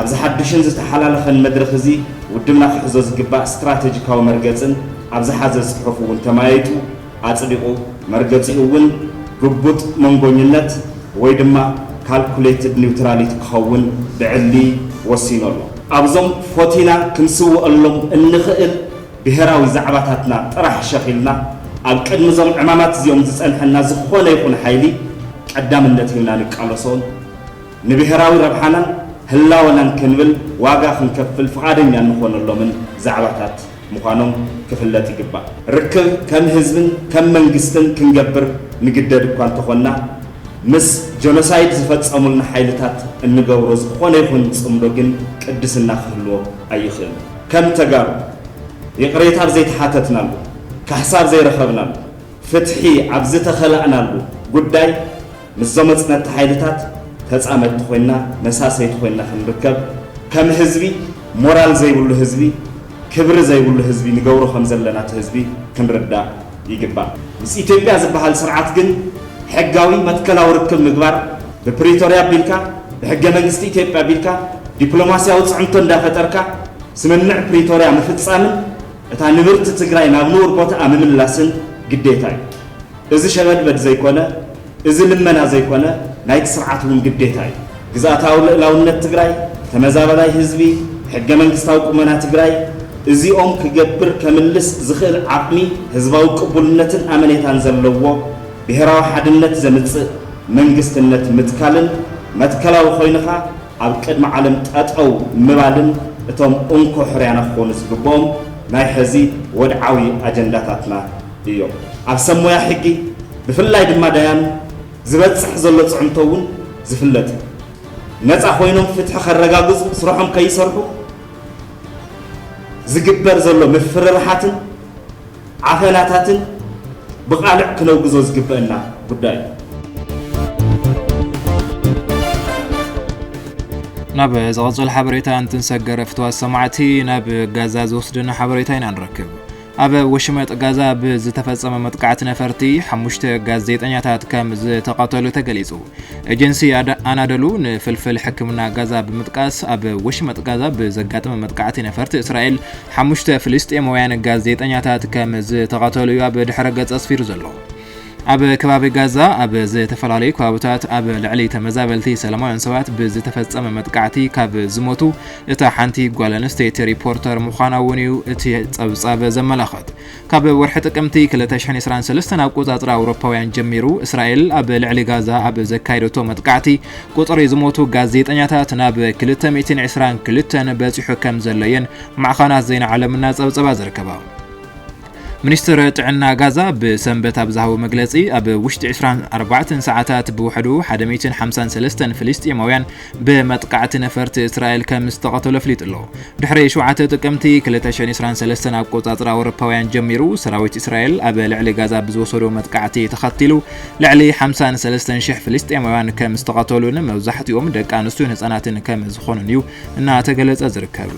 ኣብዚ ሓድሽን ዝተሓላለኸን መድረኽ እዚ ውድብና ክሕዞ ዝግባእ ስትራቴጂካዊ መርገፅን ኣብዚ ሓዘ ፅሑፍ እውን ተማይጡ ኣፅዲቑ መርገፂኡ እውን ግቡጥ መንጎኝነት ወይ ድማ ካልኩሌትድ ኒውትራሊቲ ክኸውን ብዕሊ ወሲኑ ኣሎ ኣብዞም ፎቲና ክንስውአሎም እንኽእል ብሄራዊ ዛዕባታትና ጥራሕ ሸኺልና ኣብ ቅድሚ ዞም ዕማማት እዚኦም ዝፀንሐና ዝኾነ ይኹን ሓይሊ ቀዳምነት ሂብና ንቃለሶን ንብሄራዊ ረብሓናን ህላወናን ክንብል ዋጋ ክንከፍል ፍቓደኛ እንኾነሎምን ዛዕባታት ምዃኖም ክፍለጥ ይግባእ ርክብ ከም ህዝብን ከም መንግስትን ክንገብር ንግደድ እኳ እንተኾንና ምስ ጀኖሳይድ ዝፈጸሙልና ሓይልታት እንገብሮ ዝኾነ ይኹን ጽምዶ ግን ቅድስና ክህልዎ ኣይኽእልን ከም ተጋሩ ይቕሬታ ኣብ ዘይተሓተትናሉ ካሕሳብ ዘይረኸብናሉ ፍትሒ ኣብ ዝተኸላእናሉ ጉዳይ ምስ ዘመፅነቲ ሓይልታት ተፃመድቲ ኮይና መሳሰይቲ ኮይና ክንርከብ ከም ህዝቢ ሞራል ዘይብሉ ህዝቢ ክብሪ ዘይብሉ ህዝቢ ንገብሮ ከም ዘለና ህዝቢ ክንርዳእ ይግባእ ምስ ኢትዮጵያ ዝበሃል ስርዓት ግን ሕጋዊ መትከላዊ ርክብ ምግባር ብፕሪቶሪያ ቢልካ ብሕገ መንግስቲ ኢትዮጵያ ቢልካ ዲፕሎማሲያዊ ፅዕንቶ እንዳፈጠርካ ስምምዕ ፕሪቶሪያ ምፍፃምን እታ ንብርቲ ትግራይ ናብ ንቡር ቦታ ምምላስን ግዴታ እዩ እዚ ሸበድበድ ዘይኮነ እዚ ልመና ዘይኮነ ናይቲ ስርዓት እውን ግዴታ እዩ ግዛኣታዊ ልዕላውነት ትግራይ ተመዛበላይ ህዝቢ ሕገ መንግስታዊ ቁመና ትግራይ እዚኦም ክገብር ከምልስ ዝኽእል ዓቕሚ ህዝባዊ ቅቡልነትን ኣመኔታን ዘለዎ ብሄራዊ ሓድነት ዘምፅእ መንግስትነት ምትካልን መትከላዊ ኮይንኻ ኣብ ቅድሚ ዓለም ጠጠው ምባልን እቶም እንኮ ሕርያና ክኾኑ ዝግብኦም ናይ ሕዚ ወድዓዊ ኣጀንዳታትና እዮም ኣብ ሰሞያ ሕጊ ብፍላይ ድማ ዳያኑ ዝበፅሕ ዘሎ ፅዕንቶ እውን ዝፍለጥ ነፃ ኮይኖም ፍትሒ ከረጋግፁ ስርሖም ከይሰርሑ ዝግበር ዘሎ ምፍርርሓትን ዓፈናታትን ብቃልዕ ክነውግዞ ዝግበአና ጉዳይ
ናብ ዝቐፅል ሓበሬታ እንትንሰገረ ፍትዋ ሰማዕቲ ናብ ጋዛ ዝወስድና ሓበሬታ ኢና ንረክብ ኣብ ወሽመጥ ጋዛ ብዝተፈጸመ መጥቃዕቲ ነፈርቲ 5 ጋዜጠኛታት ከም ዝተቃተሉ ተገሊጹ ኤጀንሲ ኣናደሉ ንፍልፍል ሕክምና ጋዛ ብምጥቃስ ኣብ ወሽመጥ ጋዛ ብዘጋጠመ መጥቃዕቲ ነፈርቲ እስራኤል 5 ፍልስጤማውያን ጋዜጠኛታት ከም ዝተቃተሉ ኣብ ድሕረ ገጽ ኣስፊሩ ዘሎ ኣብ ከባቢ ጋዛ ኣብ ዝተፈላልዩ ከባቢታት ኣብ ልዕሊ ተመዛበልቲ ሰላማውያን ሰባት ብዝተፈጸመ መጥቃዕቲ ካብ ዝሞቱ እታ ሓንቲ ጓል ኣንስተይቲ ሪፖርተር ምዃና እውን እዩ እቲ ጸብጻብ ዘመላኽት ካብ ወርሒ ጥቅምቲ 2023 ኣብ ቁጻጽር ኣውሮፓውያን ጀሚሩ እስራኤል ኣብ ልዕሊ ጋዛ ኣብ ዘካየደቶ መጥቃዕቲ ቁጽሪ ዝሞቱ ጋዜጠኛታት ናብ 222 በፂሑ ከም ዘለየን ማዕኸናት ዜና ዓለምና ጸብጻባ ዝርከባ ሚኒስትር ጥዕና ጋዛ ብሰንበት ኣብ ዝሃቦ መግለጺ ኣብ ውሽጢ 24 ሰዓታት ብውሕዱ 153 ፍልስጤማውያን ብመጥቃዕቲ ነፈርቲ እስራኤል ከም ዝተቐተሉ ኣፍሊጡ ኣሎ ድሕሪ 7 ጥቅምቲ 2023 ኣብ ቁጻጽር ኣውሮፓውያን ጀሚሩ ሰራዊት እስራኤል ኣብ ልዕሊ ጋዛ ብዝወሰዶ መጥቃዕቲ ተኸቲሉ ልዕሊ 53000 ፍልስጤማውያን ከም ዝተቐተሉን መብዛሕትኦም ደቂ ኣንስትዮን ህጻናትን ከም ዝኾኑን እዩ እናተገለጸ ዝርከብ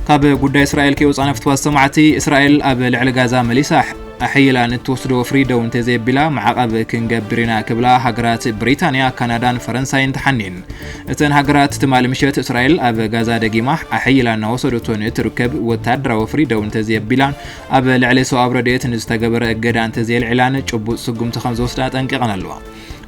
ካብ ጉዳይ እስራኤል ከይወፃና ፍትዋ ሰማዕቲ እስራኤል ኣብ ልዕሊ ጋዛ መሊሳ ኣሕይላ ንትወስዶ ፍሪደው እንተዘይቢላ ማዕቐብ ክንገብርና ክብላ ሃገራት ብሪታንያ ካናዳን ፈረንሳይን ተሓኒን እተን ሃገራት ትማሊ ምሸት እስራኤል ኣብ ጋዛ ደጊማ ኣሕይላ እናወሰደቶን ትርከብ ወታደራዊ ፍሪደው እንተዘይቢላን ኣብ ልዕሊ ሰብኣዊ ረድኤት ንዝተገበረ እገዳ እንተዘይልዕላን ጭቡጥ ስጉምቲ ከም ዝወስዳ ጠንቂቐን ኣለዋ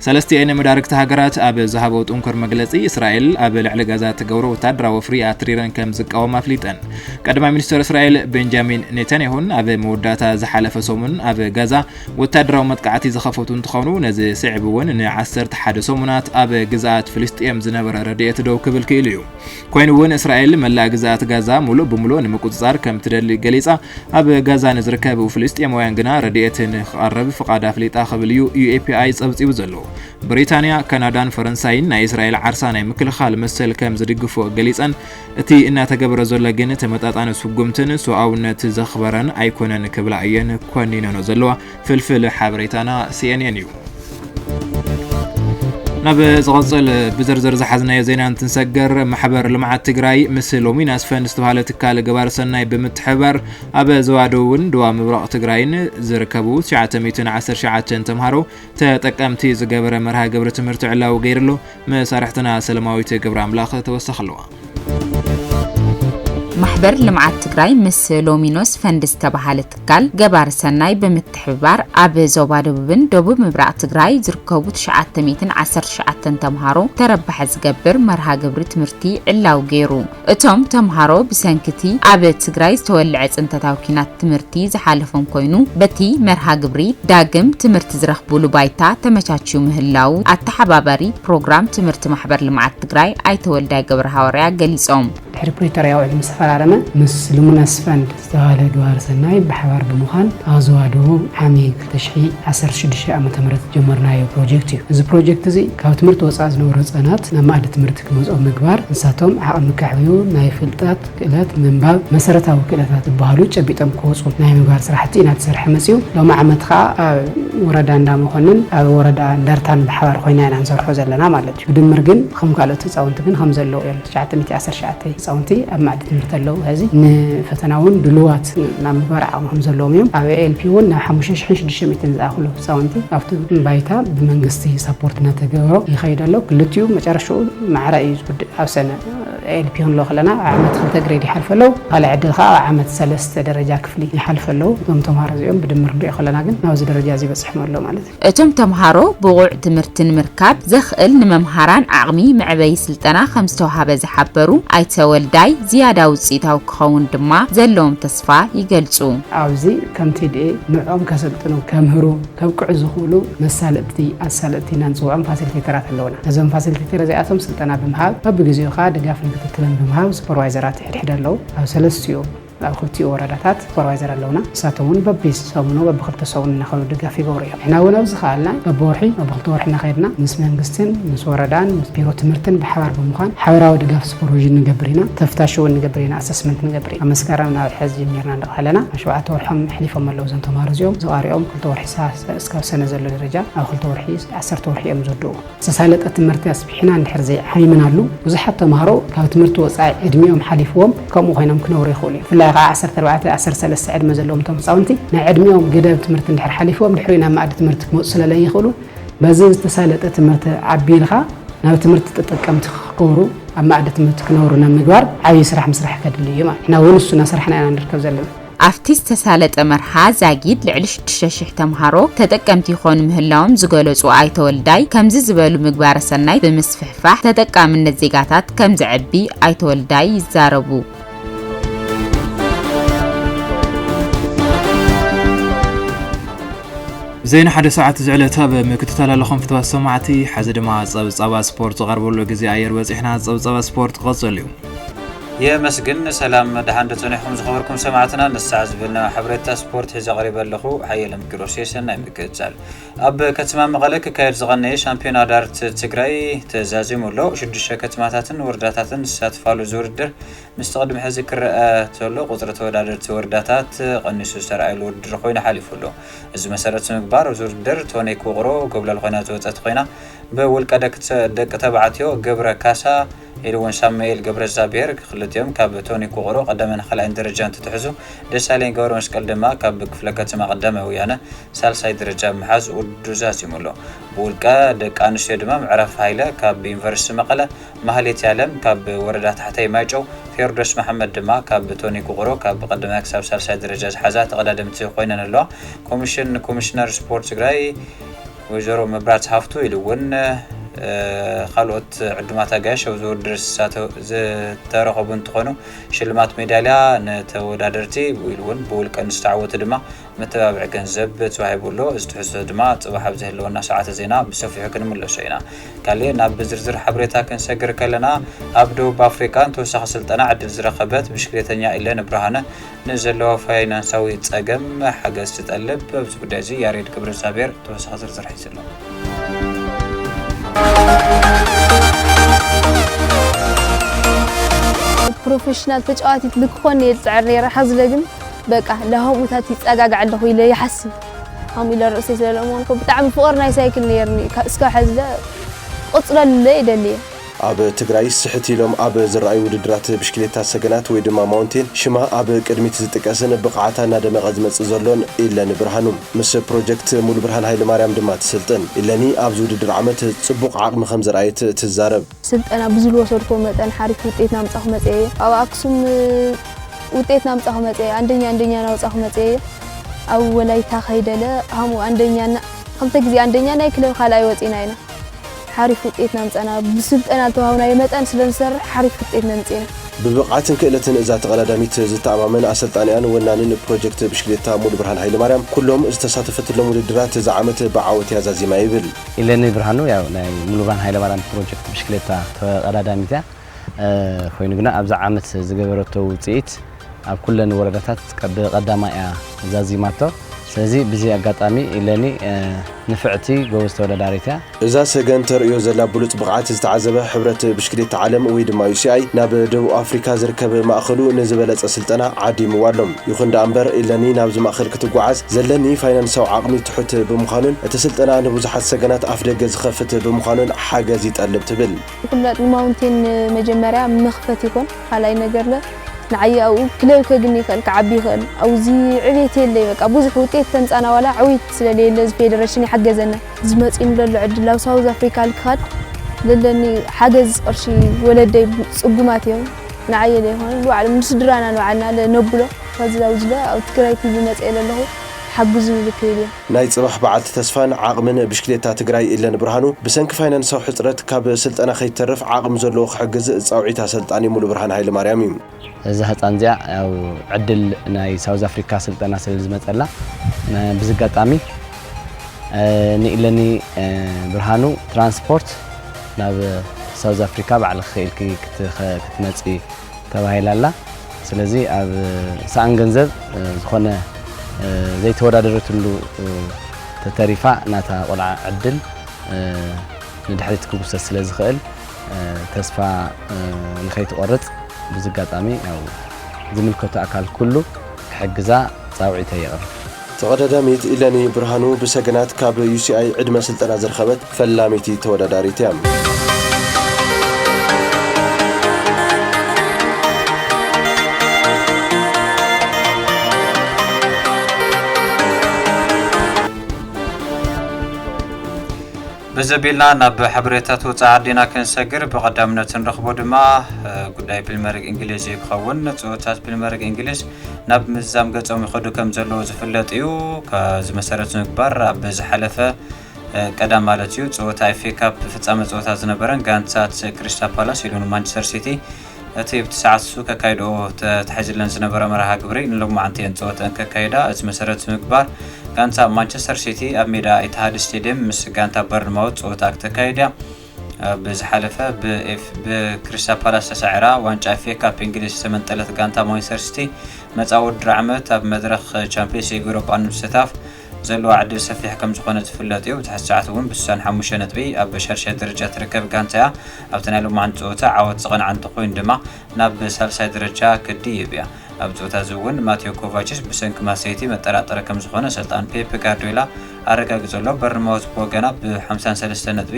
ሰለስቲአን መዳርክቲ ሃገራት ኣብ ዝሃበው ጥንኩር መግለጺ እስራኤል ኣብ ልዕሊ ጋዛ ትገብሮ ወታደራዊ ፍሪ ኣትሪረን ከም ዝቃወም ኣፍሊጠን ቀዳማይ ሚኒስትር እስራኤል ቤንጃሚን ኔታንያሁን ኣብ መወዳእታ ዝሓለፈ ሰሙን ኣብ ጋዛ ወታደራዊ መጥቃዕቲ ዝኸፈቱ እንትኾኑ ነዚ ስዕብ እውን ን11 ሰሙናት ኣብ ግዛኣት ፍልስጤም ዝነበረ ረድኤት ደው ክብል ክኢሉ እዩ ኮይኑ እውን እስራኤል መላእ ግዛኣት ጋዛ ሙሉእ ብምሉእ ንምቁፅጻር ከም ትደሊ ገሊጻ ኣብ ጋዛ ንዝርከቡ ፍልስጤማውያን ግና ረድኤትን ክቐርብ ፍቓድ ኣፍሊጣ ክብል እዩ ዩኤፒኣይ ጸብጺቡ ዘሎ ብሪታንያ ካናዳን ፈረንሳይን ናይ እስራኤል ዓርሳ ናይ ምክልኻል መሰል ከም ዝድግፎ ገሊጸን እቲ እናተገብረ ዘሎ ግን ተመጣጣነ ስጉምትን ሰብኣውነት ዘኽበረን ኣይኮነን ክብላ እየን ኮኒነኖ ዘለዋ ፍልፍል ሓበሬታና ሲኤንኤን እዩ ناب زغزل بزرزر زحزنا زينا تنسجر محبر لمعة تجراي مثل لومين أسفن استوهالة تكال جبار سناي بمتحبر أبا زوادون دوام مبرق تجراين زركبو شعة 210 شعة تمهرو تتكامتي زجبر مرها جبر تمرت علا وغيرلو ما صارحتنا سلماوي تجبر عملاقة توسخلوا
محبر لمعة تجراي مس لومينوس فندس تبعها تكال جبار سناي بمتحبر أب زوبادوبن دوب مبرق تجراي زركبوت شعة 210 شعة تمهارو تربح زجبر مرها جبر تمرتي علا وغيرو اتوم تمهارو بسنكتي أب تجراي تولعت انت تاوكينات تمرتي زحالفهم كوينو بتي مرها جبري داقم تمرت زرخ بولو بايتا تمشاتشو مهلاو التحبابري بروغرام تمرت محبر لمعة تجراي اي تولدا جبر هاوريا قليصوم
بريتوريا وعد مسفرارمه مس لمناس فند استغال دوار سناي بحوار بمخان ازوادو عامي تشحي 16 عام تمرت جمرنايو بروجكت እዚ ፕሮጀክት እዚ ካብ ትምህርቲ ወፃእ ዝነበሩ ህፃናት ናብ ማዕድ ትምህርቲ ክመጽኡ ምግባር ንሳቶም ዓቕሚ ከዕብዩ ናይ ፍልጠት ክእለት ምንባብ መሰረታዊ ክእለታት ዝበሃሉ ጨቢጦም ክወፁ ናይ ምግባር ስራሕቲ ኢና ተሰርሐ መጽኡ ሎም ዓመት ኸ ወረዳ እንዳመኾንን ኣብ ወረዳ እንዳርታን በሓባር ኮይና ኢና ንሰርሖ ዘለና ማለት እዩ ድምር ግን ከም ካልኦት ህፃውንቲ ግን ከም ዘለዎ እዮም 919 ህፃውንቲ ኣብ ማዕድ ትምህርቲ ኣለው እዚ ንፈተናውን ድልዋት ናብ ምግባር ዓቕሞም ዘለዎም እዮም ኣብ ኤልፒ ውን ናብ 5600 ዝኣኽሉ ህፃውንቲ ኣብቲ ባይታ ብመንግስቲ ሰፖርት እናተገበሮ ይኸይድ ኣሎ ክልቲኡ መጨረሻኡ ማዕረ እዩ ዝውድእ ኣብ ሰነ ኤልፒ ሆን ለኸለና ዓመት 2 ግሬድ ይሓልፈለው ካልእ ዕድል ኸ ዓመት 3 ደረጃ ክፍሊ ይሓልፈለው እቶም ተምሃሮ እዚኦም ብድምር ንሪኦ ከለና ግን ናብዚ ደረጃ እዚ በፅሖም ኣሎ ማለት እዩ
እቶም ተምሃሮ ብቑዕ ትምህርትን ምርካብ ዘኽእል ንመምሃራን ዓቕሚ መዕበይ ስልጠና ከም ዝተዋሃበ ዝሓበሩ ኣይተወልዳይ ዝያዳ ውፅኢታዊ ክኸውን ድማ ዘለዎም ተስፋ ይገልጹ
ኣብዚ ከምቲ ድኤ ንዖም ከሰልጥኑ ከምህሩ ከብቅዑ ዝኽእሉ መሳለጥቲ ኣሳለጥቲ ናንፅውዖም ፋሲሊቴተራት ኣለውና እዞም ፋሲሊቴተር እዚኣቶም ስልጠና ብምሃብ በብግዚኡ ኸ ድጋፍ ንክትትልን ብምሃብ ሱፐርቫይዘራት ይሕድሕድ ኣለዉ ኣብ ሰለስቲኡ ኣብ ክልቲኡ ወረዳታት ሱፐርቫይዘር ኣለውና ንሳቶም እውን በቢሰሙኑ በብክልተ ሰሙን እናኸዱ ድጋፍ ይገብሩ እዮም ንሕና እውን ኣብዚ ኸኣልና በብወርሒ በብክልተ ወርሒ እናኸድና ምስ መንግስትን ምስ ወረዳን ምስ ቢሮ ትምህርትን ብሓባር ብምዃን ሓበራዊ ድጋፍ ሱፐርቪዥን ንገብር ኢና ተፍታሽ እውን ንገብር ኢና ኣሰስመንት ንገብር ኢና ኣብ መስከረም ናብ ሕዚ ጀሚርና ንደቕ ኣለና ኣብ 7 ወርሖም ሕሊፎም ኣለዉ እዞም ተምሃሮ እዚኦም ዝቐሪኦም 2 ወርሒ እስካብ ሰነ ዘሎ ደረጃ ኣብ 2 ወርሒ 10 ወርሒ እዮም ዝወድኡ ዝተሳለጠ ትምህርቲ ኣስቢሕና እንድሕር ዘይዓሚምን ኣሉ ብዙሓት ተምሃሮ ካብ ትምህርቲ ወፃኢ ዕድሚኦም ሓሊፍዎም ከምኡ ኮይኖም ክነብሩ ይኽእሉ እዮም 14 13 ዕድመ ዘለዎም ቶም ህፃውንቲ ናይ ዕድሚኦም ገደብ ትምህርቲ እንድሕር ሓሊፎም ድሕሪ ናብ ማዕድ ትምህርቲ ክመፁ ስለለይኽእሉ በዚ ዝተሳለጠ ትምህርቲ ዓቢልኻ ናብ ትምህርቲ ተጠቀምቲ ክገብሩ ኣብ ማዕድ ትምህርቲ ክነብሩ ናብ ምግባር ዓብዪ ስራሕ ምስራሕ ከድሊ እዩ ማለት ንሕና እውን እሱና ስራሕና ኢና ንርከብ ዘለና
ኣብቲ ዝተሳለጠ መርሃ ዛጊድ ልዕሊ 6,000 ተምሃሮ ተጠቀምቲ ይኾኑ ምህላዎም ዝገለጹ ኣይተወልዳይ ከምዚ ዝበሉ ምግባረ ሰናይ ብምስፍሕፋሕ ተጠቃምነት ዜጋታት ከም ዝዕቢ ኣይተወልዳይ ይዛረቡ
زين حدا ساعة زعلتها بمكتتال لكم فتوى السماعتي حزدما صبا سبورت غربو لغزي اير بزحنا صبا سبورت قصل اليوم
يا مسجن سلام دحان تنحهم زخبركم سمعتنا نستعز بنا حبرتا سبورت هزا غريب لخو حيلم كروسيسنا مكتزال اب كتما مغلك كاير زغني شامبيون دارت تግራይ تزازيمولو شدش كتماتاتن ورداتاتن ساتفالو زوردر مستقدم حزي كرأ تولو قطرة ودادرت ورداتات قنسو سرعيل وردر خوينا حاليفولو از مسارت مقبار وزوردر توني كوغرو قبل الخوينات وزات خوينا بولك دك تبعتيو قبر كاسا إلوان ساميل قبر الزابير خلتيهم كاب توني كوغرو قدمنا خلعين درجان تتحزو دسالين قورو مسكال دما كاب كفلكات ما قدمه ويانا سالساي درجة محاز ودوزاسي مولو بولكا دك انسيو دما معرف هايلا كاب يونيفرس مقله مهليت يعلم كاب وردات حتى ماجو فيردوس محمد دما كاب توني كوغرو كاب قدمنا كساب سالساي درجة حازات قدمتي خوينا نلو كوميشنر سبورت تግራይ وزارو مبرات حفتو يلون خلوت عدمات اغاش وزور درساتو زترخبون تخونو شلمات ميداليا نتودادرتي ويلون بولك نستعوت دما متابع ገንዘብ ተዋሂቡሎ ዝተሕሰ ድማ ጽባሕ ኣብ ዘህልወና ሰዓተ ዜና ብሰፊሑ ክንምለሶ ኢና ካሊእ ናብ ዝርዝር ሓበሬታ ክንሰግር ከለና ኣብ ደቡብ ኣፍሪካ ተወሳኺ ስልጠና ዕድል ዝረኸበት ብሽክሌተኛ ኢለን ብርሃነ ንዘለዋ ፋይናንሳዊ ፀገም ሓገዝ ትጠልብ ኣብዚ ጉዳይ እዚ ያሬድ ክብረ እግዚአብሔር ተወሳኺ ዝርዝር ሒዝሎ
ፕሮፌሽናል ተጫዋቲት ልክኾን የፅዕር ነይረ ሓዝ ለግን በቃ ለሃቡታት ይጸጋግ على خويله يحسب هم الى رئيس سلامون كو بتاع فقر ناي سايكل نيرني اسكا حزله قصرل يدلي
ኣብ ትግራይ ስሕት ኢሎም ኣብ ዝረኣዩ ውድድራት ብሽክሌታ ሰገናት ወይ ድማ ማውንቴን ሽማ ኣብ ቅድሚት ዝጥቀስን ብቕዓታ እናደመቐ ዝመጽእ ዘሎን ኢለኒ ብርሃኑ ምስ ፕሮጀክት ሙሉ ብርሃን ሃይለ ማርያም ድማ ትስልጥን ኢለኒ ኣብ ውድድር ዓመት ጽቡቕ ዓቕሚ ከም ዝረኣየት ትዛረብ
ስልጠና ብዙል ወሰድኮ መጠን ሓሪፍ ውጤት ናምጻኹ መጽአ ኣብ ኣክሱም ውጤት ናምጻኹ መጽአ አንደኛ ናውጻኹ መጽአ ኣብ ወላይታ ኸይደለ ሃሙ አንደኛና ክልተ ግዜ አንደኛ ናይ ክለብ ካልኣይ ወፂና ኢና حريف وطيت نامصنا بسلطنا توهاونا يمطن سلنسرح حريف وطيت نامصنا
ببقعتن كእለትን እዛ ተቀዳዳሚት ዝተኣማመን ኣሰልጣንያን ወናንን ፕሮጀክት ብሽክሌታ ሙሉ ብርሃን ሃይለ ማርያም ኩሎም ዝተሳተፈትሎም ውድድራት ዝዓመት በዓወት ያዛዚማ ይብል
ኢለኒ ብርሃኑ ያው ናይ ሙሉ ብርሃን ሃይለ ማርያም ፕሮጀክት ብሽክሌታ ተቀዳዳሚት ኮይኑ ግና ኣብዛ ዓመት ዝገበረቶ ውጽኢት ኣብ ኩለን ወረዳታት ቀዳማይ ዛዚማቶ ስለዚ ብዚ ኣጋጣሚ ኢለኒ ንፍዕቲ ጎበዝ ተወዳዳሪት
እዛ ሰገን ተርእዮ ዘላ ብሉጽ ብቕዓት ዝተዓዘበ ሕብረት ብሽክሌታ ዓለም ወይ ድማ UCI ናብ ደቡብ ኣፍሪካ ዝርከብ ማእኸሉ ንዝበለጸ ስልጠና ዓዲምዋ ኣሎም ይኹን ደኣ እምበር ኢለኒ ናብ ዝማእኸል ክትጓዓዝ ዘለኒ ፋይናንሳዊ ዓቕሚ ትሑት ብምዃኑን እቲ ስልጠና ንብዙሓት ሰገናት ኣፍ ደገ ዝኸፍት ብምዃኑን ሓገዝ ይጠልብ ትብል
ኩላት ማውንቴን መጀመርያ መኽፈት ይኮን ካልኣይ ነገርለ نعي أو كلو كجني كان كعبي كان أو زي عبيتي اللي بقى أبوز حوتي تنسأنا ولا عويت سلالي لز فيدريشن حجزنا زمت إنه للعد لو ساوث أفريقيا الكاد للني حجز أرشي ولدي صقماتيهم نعي له هون وعلى مصدرنا وعنا لنبله فزلا وزلا أو تكريتي زمت إلى له حجزوا لكيلي
ናይ ጽባሕ በዓልቲ ተስፋን ዓቕምን ብሽክሌታ ትግራይ ኢለን ብርሃኑ ብሰንኪ ፋይናንሳዊ ሕጽረት ካብ ስልጠና ከይተርፍ ዓቕሚ ዘለዎ ክሕግዝ ጻውዒት ኣሰልጣኒ ሙሉ ብርሃን ሃይለ ማርያም እዩ
እዛ ህፃን እዚኣ ያው ዕድል ናይ ሳውዝ ኣፍሪካ ስልጠና ስለ ዝመፀላ ብዝጋጣሚ ንኢለኒ ብርሃኑ ትራንስፖርት ናብ ሳውዝ ኣፍሪካ ባዕል ክኢልኪ ክትመፂ ተባሂላላ ስለዚ ኣብ ሳን ገንዘብ ዝኾነ ዘይተወዳደረትሉ ተተሪፋ ናታ ቆልዓ ዕድል ንድሕሪት ክውሰድ ስለ ዝኽእል ተስፋ ንኸይትቆርጽ ብዝጋጣሚ ያው ዝምልከቱ ኣካል ኩሉ ክሕግዛ ጻውዒተ የቕርብ
ተቀዳዳሚት ኢለኒ ብርሃኑ ብሰገናት ካብ UCI ዕድመ ስልጠና ዝረኸበት ፈላሚቲ ተወዳዳሪት እያ
بزبيلنا ناب حبريتات وتعدينا كنسجر بقدامنا نرخبو دما قداي بالمرق انجليزي بخون صوتات بالمرق انجليز ناب مزام قصوم يخدو كم زلو زفلطيو كز مسارات نكبر بزحلفه قدام مالتيو صوت ايفي كاب فصامه صوتا زنبرن غانتات كريستال بالاس يلون مانشستر سيتي اتيب تسعسو كايدو تحجلن زنبر مرها قبري نلوم عنتين صوت انك كايدا از مسارات نكبر غانتا مانشستر سيتي اميدا اتحاد ستاديوم مس غانتا برنموت صوتاك تكايدا بزحلفه بكريستال بالاس تسعرا وانچا اف كاب انجليز سمنطلت غانتا مانشستر سيتي مصاود درعمت اب مدرخ چامبيونز يوروب انستاف زلو عدل سفيح كم زخونه تفلاتيو تحسعتون بسان 5 نطبي اب شرشه درجه تركب غانتا اب تنالو مع صوتا عوض صغن عن تقوين دما ناب سالساي درجه كديبيا اب صوتا زون ماتيو كوفاچس بسنك ماسيتي مطراطر كم زخونه سلطان بيب غارديولا አረጋግጦሎ በርማውዝ ቦገና በ53 ነጥቢ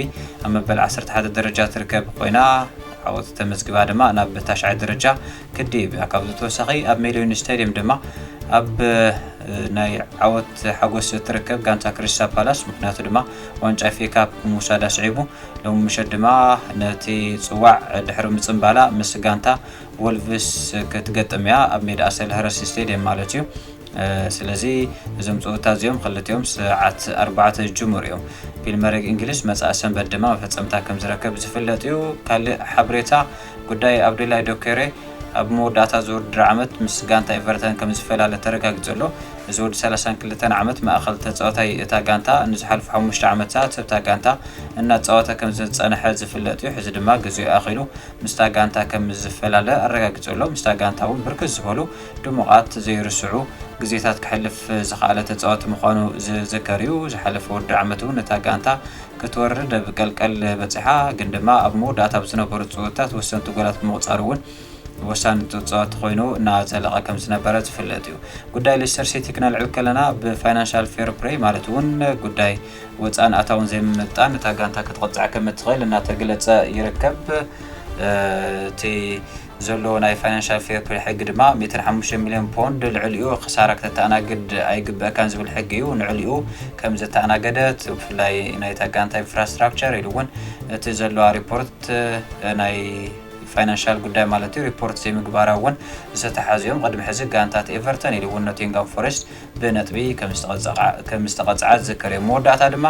አመበል 11 ደረጃ ተርከብ ቆይና عوض ተመዝግባ ድማ ናብ በታሽዓይ ደረጃ ክዲብ አካብቶ ተሰኺ ኣብ ሜሊዮን ስታዲየም ድማ ኣብ ናይ عوض ሓጎስ ተርከብ ጋንታ ክሪስታል ፓላስ ምክንያቱ ድማ ዋንጫ ኤፍኤ ካፕ ሙሳዳ ስዒቡ ሎም ምሸት ድማ ነቲ ጽዋዕ ድሕሪ ምጽምባላ ምስ ጋንታ ወልቭስ ክትገጥምያ ኣብ ሜዳ አሰልሃረስ ስታዲየም ማለት እዩ ስለዚህ እዞም ጾታ ዚዮም خلتهم ሰዓት 4 ጅሙር እዮም ቢልመረግ እንግሊዝ መጻሰን በደማ ፈጸምታ ከም ዝረከብ ዝፍለጥዩ ካል ሓብሬታ ጉዳይ አብዱላይ ዶከሬ ኣብ ሞዳታ ዙር ድራመት ምስ ጋንታ ኤቨርተን ከም ዝፈላለ ተረጋግጸሎ ዝወድ 32 ዓመት ማእኸል ተጻዋታይ እታ ጋንታ ንዝሓልፉ 5 ዓመታት ሰብታ ጋንታ እና ጻዋታ ከም ዝጸነሐ ዝፍለጥዩ ሕዚ ድማ ግዜኡ ኣኺሉ ምስታ ጋንታ ከም ዝፈላለ አረጋግጸሎ ምስታ ጋንታውን ብርክዝ ዝበሉ ድሙቃት ዘይርስዑ ግዜታት ክሕልፍ ዝኻለ ተጻዋት ምዃኑ ዝዘከርዩ ዝሓለፈ ወድ ዓመቱ ነታ ጋንታ ክትወርድ ብቀልቀል በጽሓ ግን ድማ ኣብ ሞዳታ ብዝነበሩ ጻዋታት ወሰንቱ ጎላት ምቕጻሩውን ወሳኒ ተጻዋት ኮይኑ ናዘለቀ ከም ዝነበረ ዝፍለጥ እዩ ጉዳይ ሌስተር ሲቲ ክነልዕል ከለና ብፋይናንሻል ፌር ፕሌይ ማለት እውን ጉዳይ ወፃን ኣታውን ዘይምጣን እታ ጋንታ ክትቆጽዕ ከም እትኽእል እናተገለጸ ይርከብ ቲ ዘሎ ናይ ፋይናንሻል ፌር ፕሌይ ሕጊ ድማ 1.5 ሚልዮን ፖንድ ልዕልኡ ክሳራ ከተኣናግድ ኣይግበአካን ዝብል ሕጊ እዩ ንዕልኡ ከም ዝተኣናገደት ብፍላይ ናይ ታጋንታ ኢንፍራስትራክቸር ኢሉ እውን እቲ ዘሎ ሪፖርት ናይ ፋይናንሻል ጉዳይ ማለት እዩ ሪፖርት ዘይምግባራውን ዝተሓዝዮም ቅድሚ ሕዚ ጋንታት ኤቨርተን ኢሉ እውን ኖቲንጋም ፎረስት ብነጥቢ ከም ዝተቐጽዓት ዝከረ መወዳእታ ድማ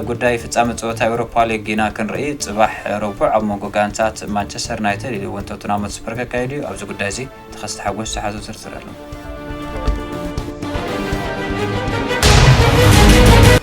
ጉዳይ ፍጻመ ጸወታ ኤውሮፓ ሊግ ጊና ክንርኢ ጽባሕ ረቡዕ ኣብ መንጎ ጋንታት ማንቸስተር ዩናይትድ ኢሉ እውን ቶተንሃም ስፐር ከካይዱ ኣብዚ ጉዳይ እዚ ተኸስተ ሓጎስ ዝሓዙ ዝርዝር ኣሎ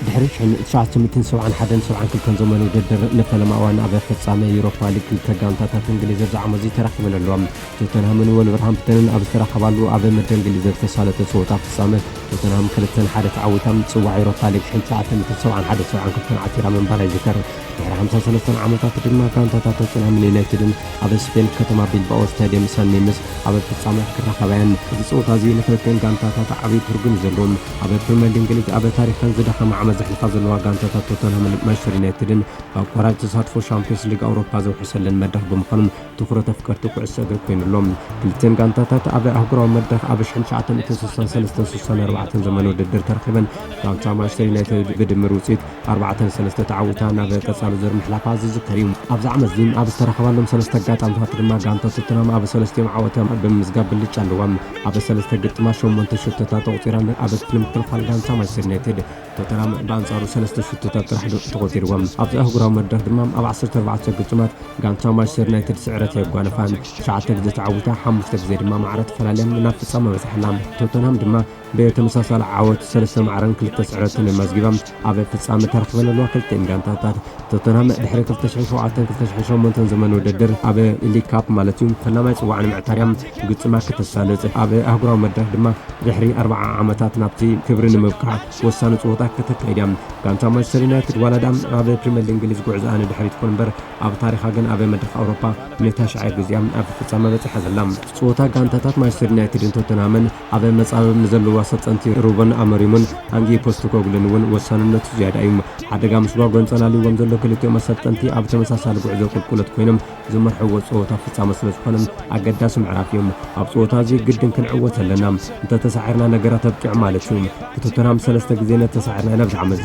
ድሕሪ 1971 ዘመኑ ውድድር ንፈለማ እዋን ኣብ ፍጻመ ኤውሮፓ ሊግ ክልተ ጋንታታት እንግሊዝ ዝዓመዙ ተራኺበን ኣለዎም ቶተንሃምን ወልቨርሃምፕተንን ኣብ ዝተራኸባሉ ኣብ ምድብ እንግሊዝ ዝተሳለጠ ጸወታ ፍጻመ ቶተንሃም 2-1 ተዓዊታ ምጽዋዕ ኤውሮፓ ሊግ 1971 ዓቲራ ምንባር ይዝከር ድሕሪ 53 ዓመታት ድማ ጋንታታት ቶተንሃምን ዩናይትድን ኣብ ስፔን ከተማ ቢልባኦ ስታዲየም ሳን ሜሜስ ኣብ ፍጻመ ክራኸባያን እዚ ጸወታ እዚ ንክልተን ጋንታታት ዓብዪ ትርጉም ዘለዎም ኣብ ፕሪምየር ሊግ እንግሊዝ ኣብ ታሪኸን ዝደኸመ ዓመት ዘሕልፋ ዘለዋ ጋንታታት ቶተንሃምን ማንቸስተር ዩናይትድን ኣቋራጭ ተሳትፎ ሻምፒዮንስ ሊግ ኣውሮፓ ዘውሕሰለን መድረኽ ብምዃኖም ትኩረት ኣፍቀርቲ ኩዕሶ እግሪ ኮይኑሎም ክልተን ጋንታታት ኣብ ኣህጉራዊ መድረኽ ኣብ 1963-64 ዘመን ውድድር ተረኺበን ጋንታ ማንቸስተር ዩናይትድ ብድምር ውፅኢት 4-3 ተዓዊታ ናብ ቀጻሉ ዙር ምሕላፋ ዝዝከር እዩ ኣብዚ ዓመት እዚ ኣብ ዝተረኸባሎም ሰለስተ ኣጋጣሚታት ድማ ጋንታ ቶተንሃም ኣብ ሰለስቲኦም ዓወታ ብምዝጋብ ብልጫ ኣለዎም ኣብ ሰለስተ ግጥማት 8 ሽቶታት ተቆፂራን ኣብ ምክልኻል ጋንታ ማንቸስተር ዩናይትድ ቶተንሃም በአንጻሩ 3 ሽቶታት ጥራሕ ተቆፂርዎም ኣብዚ ኣህጉራዊ መድረኽ ድማ ኣብ 14 ግጥማት ጋንታ ማንቸስተር ዩናይትድ ስዕረት የጓነፋን 9 ግዜ ተዓዊታ 5 ግዜ ድማ ማዕረ ተፈላለየን ናብ ፍጻመ በጽሕላ ቶተንሃም ድማ በተመሳሳለ ዓወት 3 ማዕረን 2 ስዕረትን መዝጊቦም ኣብ ፍጻመ ተረኺበን ኣለዋ ክልተን ጋንታታት ቶተንሃም ድሕሪ 2007-2008 ዘመን ውድድር ኣብ ሊግ ካፕ ማለት እዩ ፈላማይ ጽዋዕን ምዕታርያም ግጥማ ከተሳለጥ ኣብ ኣህጉራዊ መድረኽ ድማ ድሕሪ 40 ዓመታት ናብቲ ክብሪ ንምብቃዕ ወሳኒ ጸወታ ከተካይዳ ጋንታ ማንቸስተር ዩናይትድ ዋላዳም ኣብ ፕሪምየር ሊግ እንግሊዝ ጉዕዛኣ ንድሕሪት ኮን እምበር ኣብ ታሪኻ ግን ኣብ መድረኽ ኣውሮፓ ንታሽዓይ ግዜ ኣብ ፍጻመ በጽሓ ዘላ ጸወታ ጋንታታት ማንቸስተር ዩናይትድን ቶተንሃምን ኣብ መጻበብ ንዘለዋ ሰልጠንቲ ሩበን አሞሪምን አንጌ ፖስተኮግሉን እውን ወሳንነቱ ዝያዳ እዩ ሓደጋ ምስ ጓጎን ጸላልዎም ዘሎ ክልቲኦም ሰልጠንቲ ኣብ ተመሳሳሊ ጉዕዞ ቁልቁለት ኮይኖም ዝመርሕዎ ጸወታ ፍጻመ ስለዝኾነም ኣገዳሲ ምዕራፍ እዮም ኣብ ጸወታ እዚ ግድን ክንዕወት ኣለና እንተተሳዒርና ነገራት ኣብቅዕ ማለት እዩ ቶተንሃም 3 ግዜ ነተሳዒርና ናብ ዓመት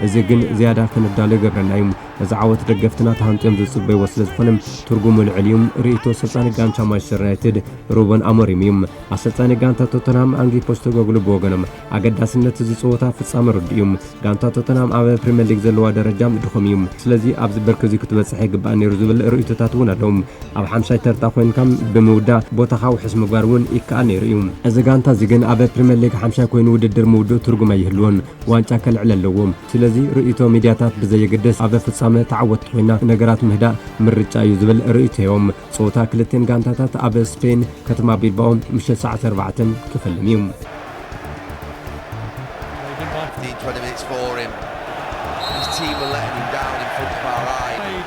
እዚ ግን ዝያዳ ክንዳለ ገብረና እዩ እዚ ዓወት ደገፍትና ተሃንጥዮም ዝጽበይ ወስለ ዝኾነም ትርጉሙ ልዕል እዩ ርእይቶ ሰልጣኒ ጋንታ ማንቸስተር ዩናይትድ ሩበን አሞሪም እዩ ኣሰልጣኒ ጋንታ ቶተንሃም አንጌ ፖስተኮግሉ ወገኖም ኣገዳስነት እዚ ጸወታ ፍጻመ ርድዮም ጋንታ ቶተንሃም ኣብ ፕሪምየር ሊግ ዘለዋ ደረጃ ድኹም እዩ ስለዚ ኣብዚ በርክዚ ክትበጽሕ ይግባእ ነይሩ ዝብል ርእይቶታት እውን ኣለዎም ኣብ 50 ተርታ ኮይንካም ብምውዳእ ቦታኻ ውሕስ ምግባር እውን ይከኣል ነይሩ እዩ እዚ ጋንታ እዚ ግን ኣብ ፕሪምየር ሊግ 50 ኮይኑ ውድድር ምውድእ ትርጉም ኣይህልዎን ዋንጫ ከልዕል ኣለዎም ስለዚ ርእይቶ ሚድያታት ብዘየገደስ ኣብ ፍጻመ ተዓወት ኮይና ነገራት ምህዳእ ምርጫ እዩ ዝብል ርእይቶ እዮም ጸወታ ክልተን ጋንታታት ኣብ ስፔን ከተማ ቢልባኦ ምሽት ሰዓት 4 ክፍልም እዩ
20 minutes for him. His team were letting him down in front of our eye.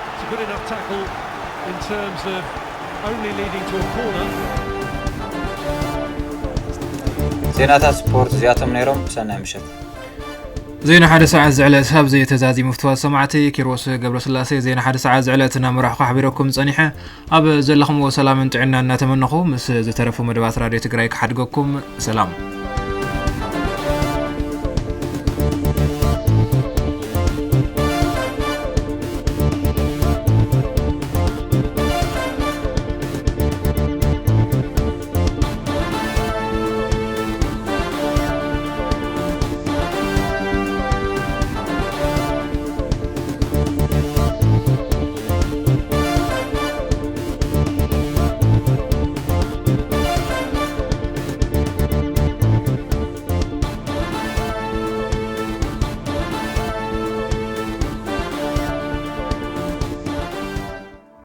It's a good enough tackle in terms of only leading to a corner.
ዜናታት ስፖርት እዚኣቶም ነይሮም ሰናይ ምሽት
زين حد ساعة زعلت هاب زي تزازي مفتوى سمعتي كيروس قبل سلاسي زين حد ساعة زعلت نمرح حبيركم صنيحة أب زلكم وسلام انتعنا نتمنىكم مس زترفوا مدبات راديو تقرايك حدقكم سلام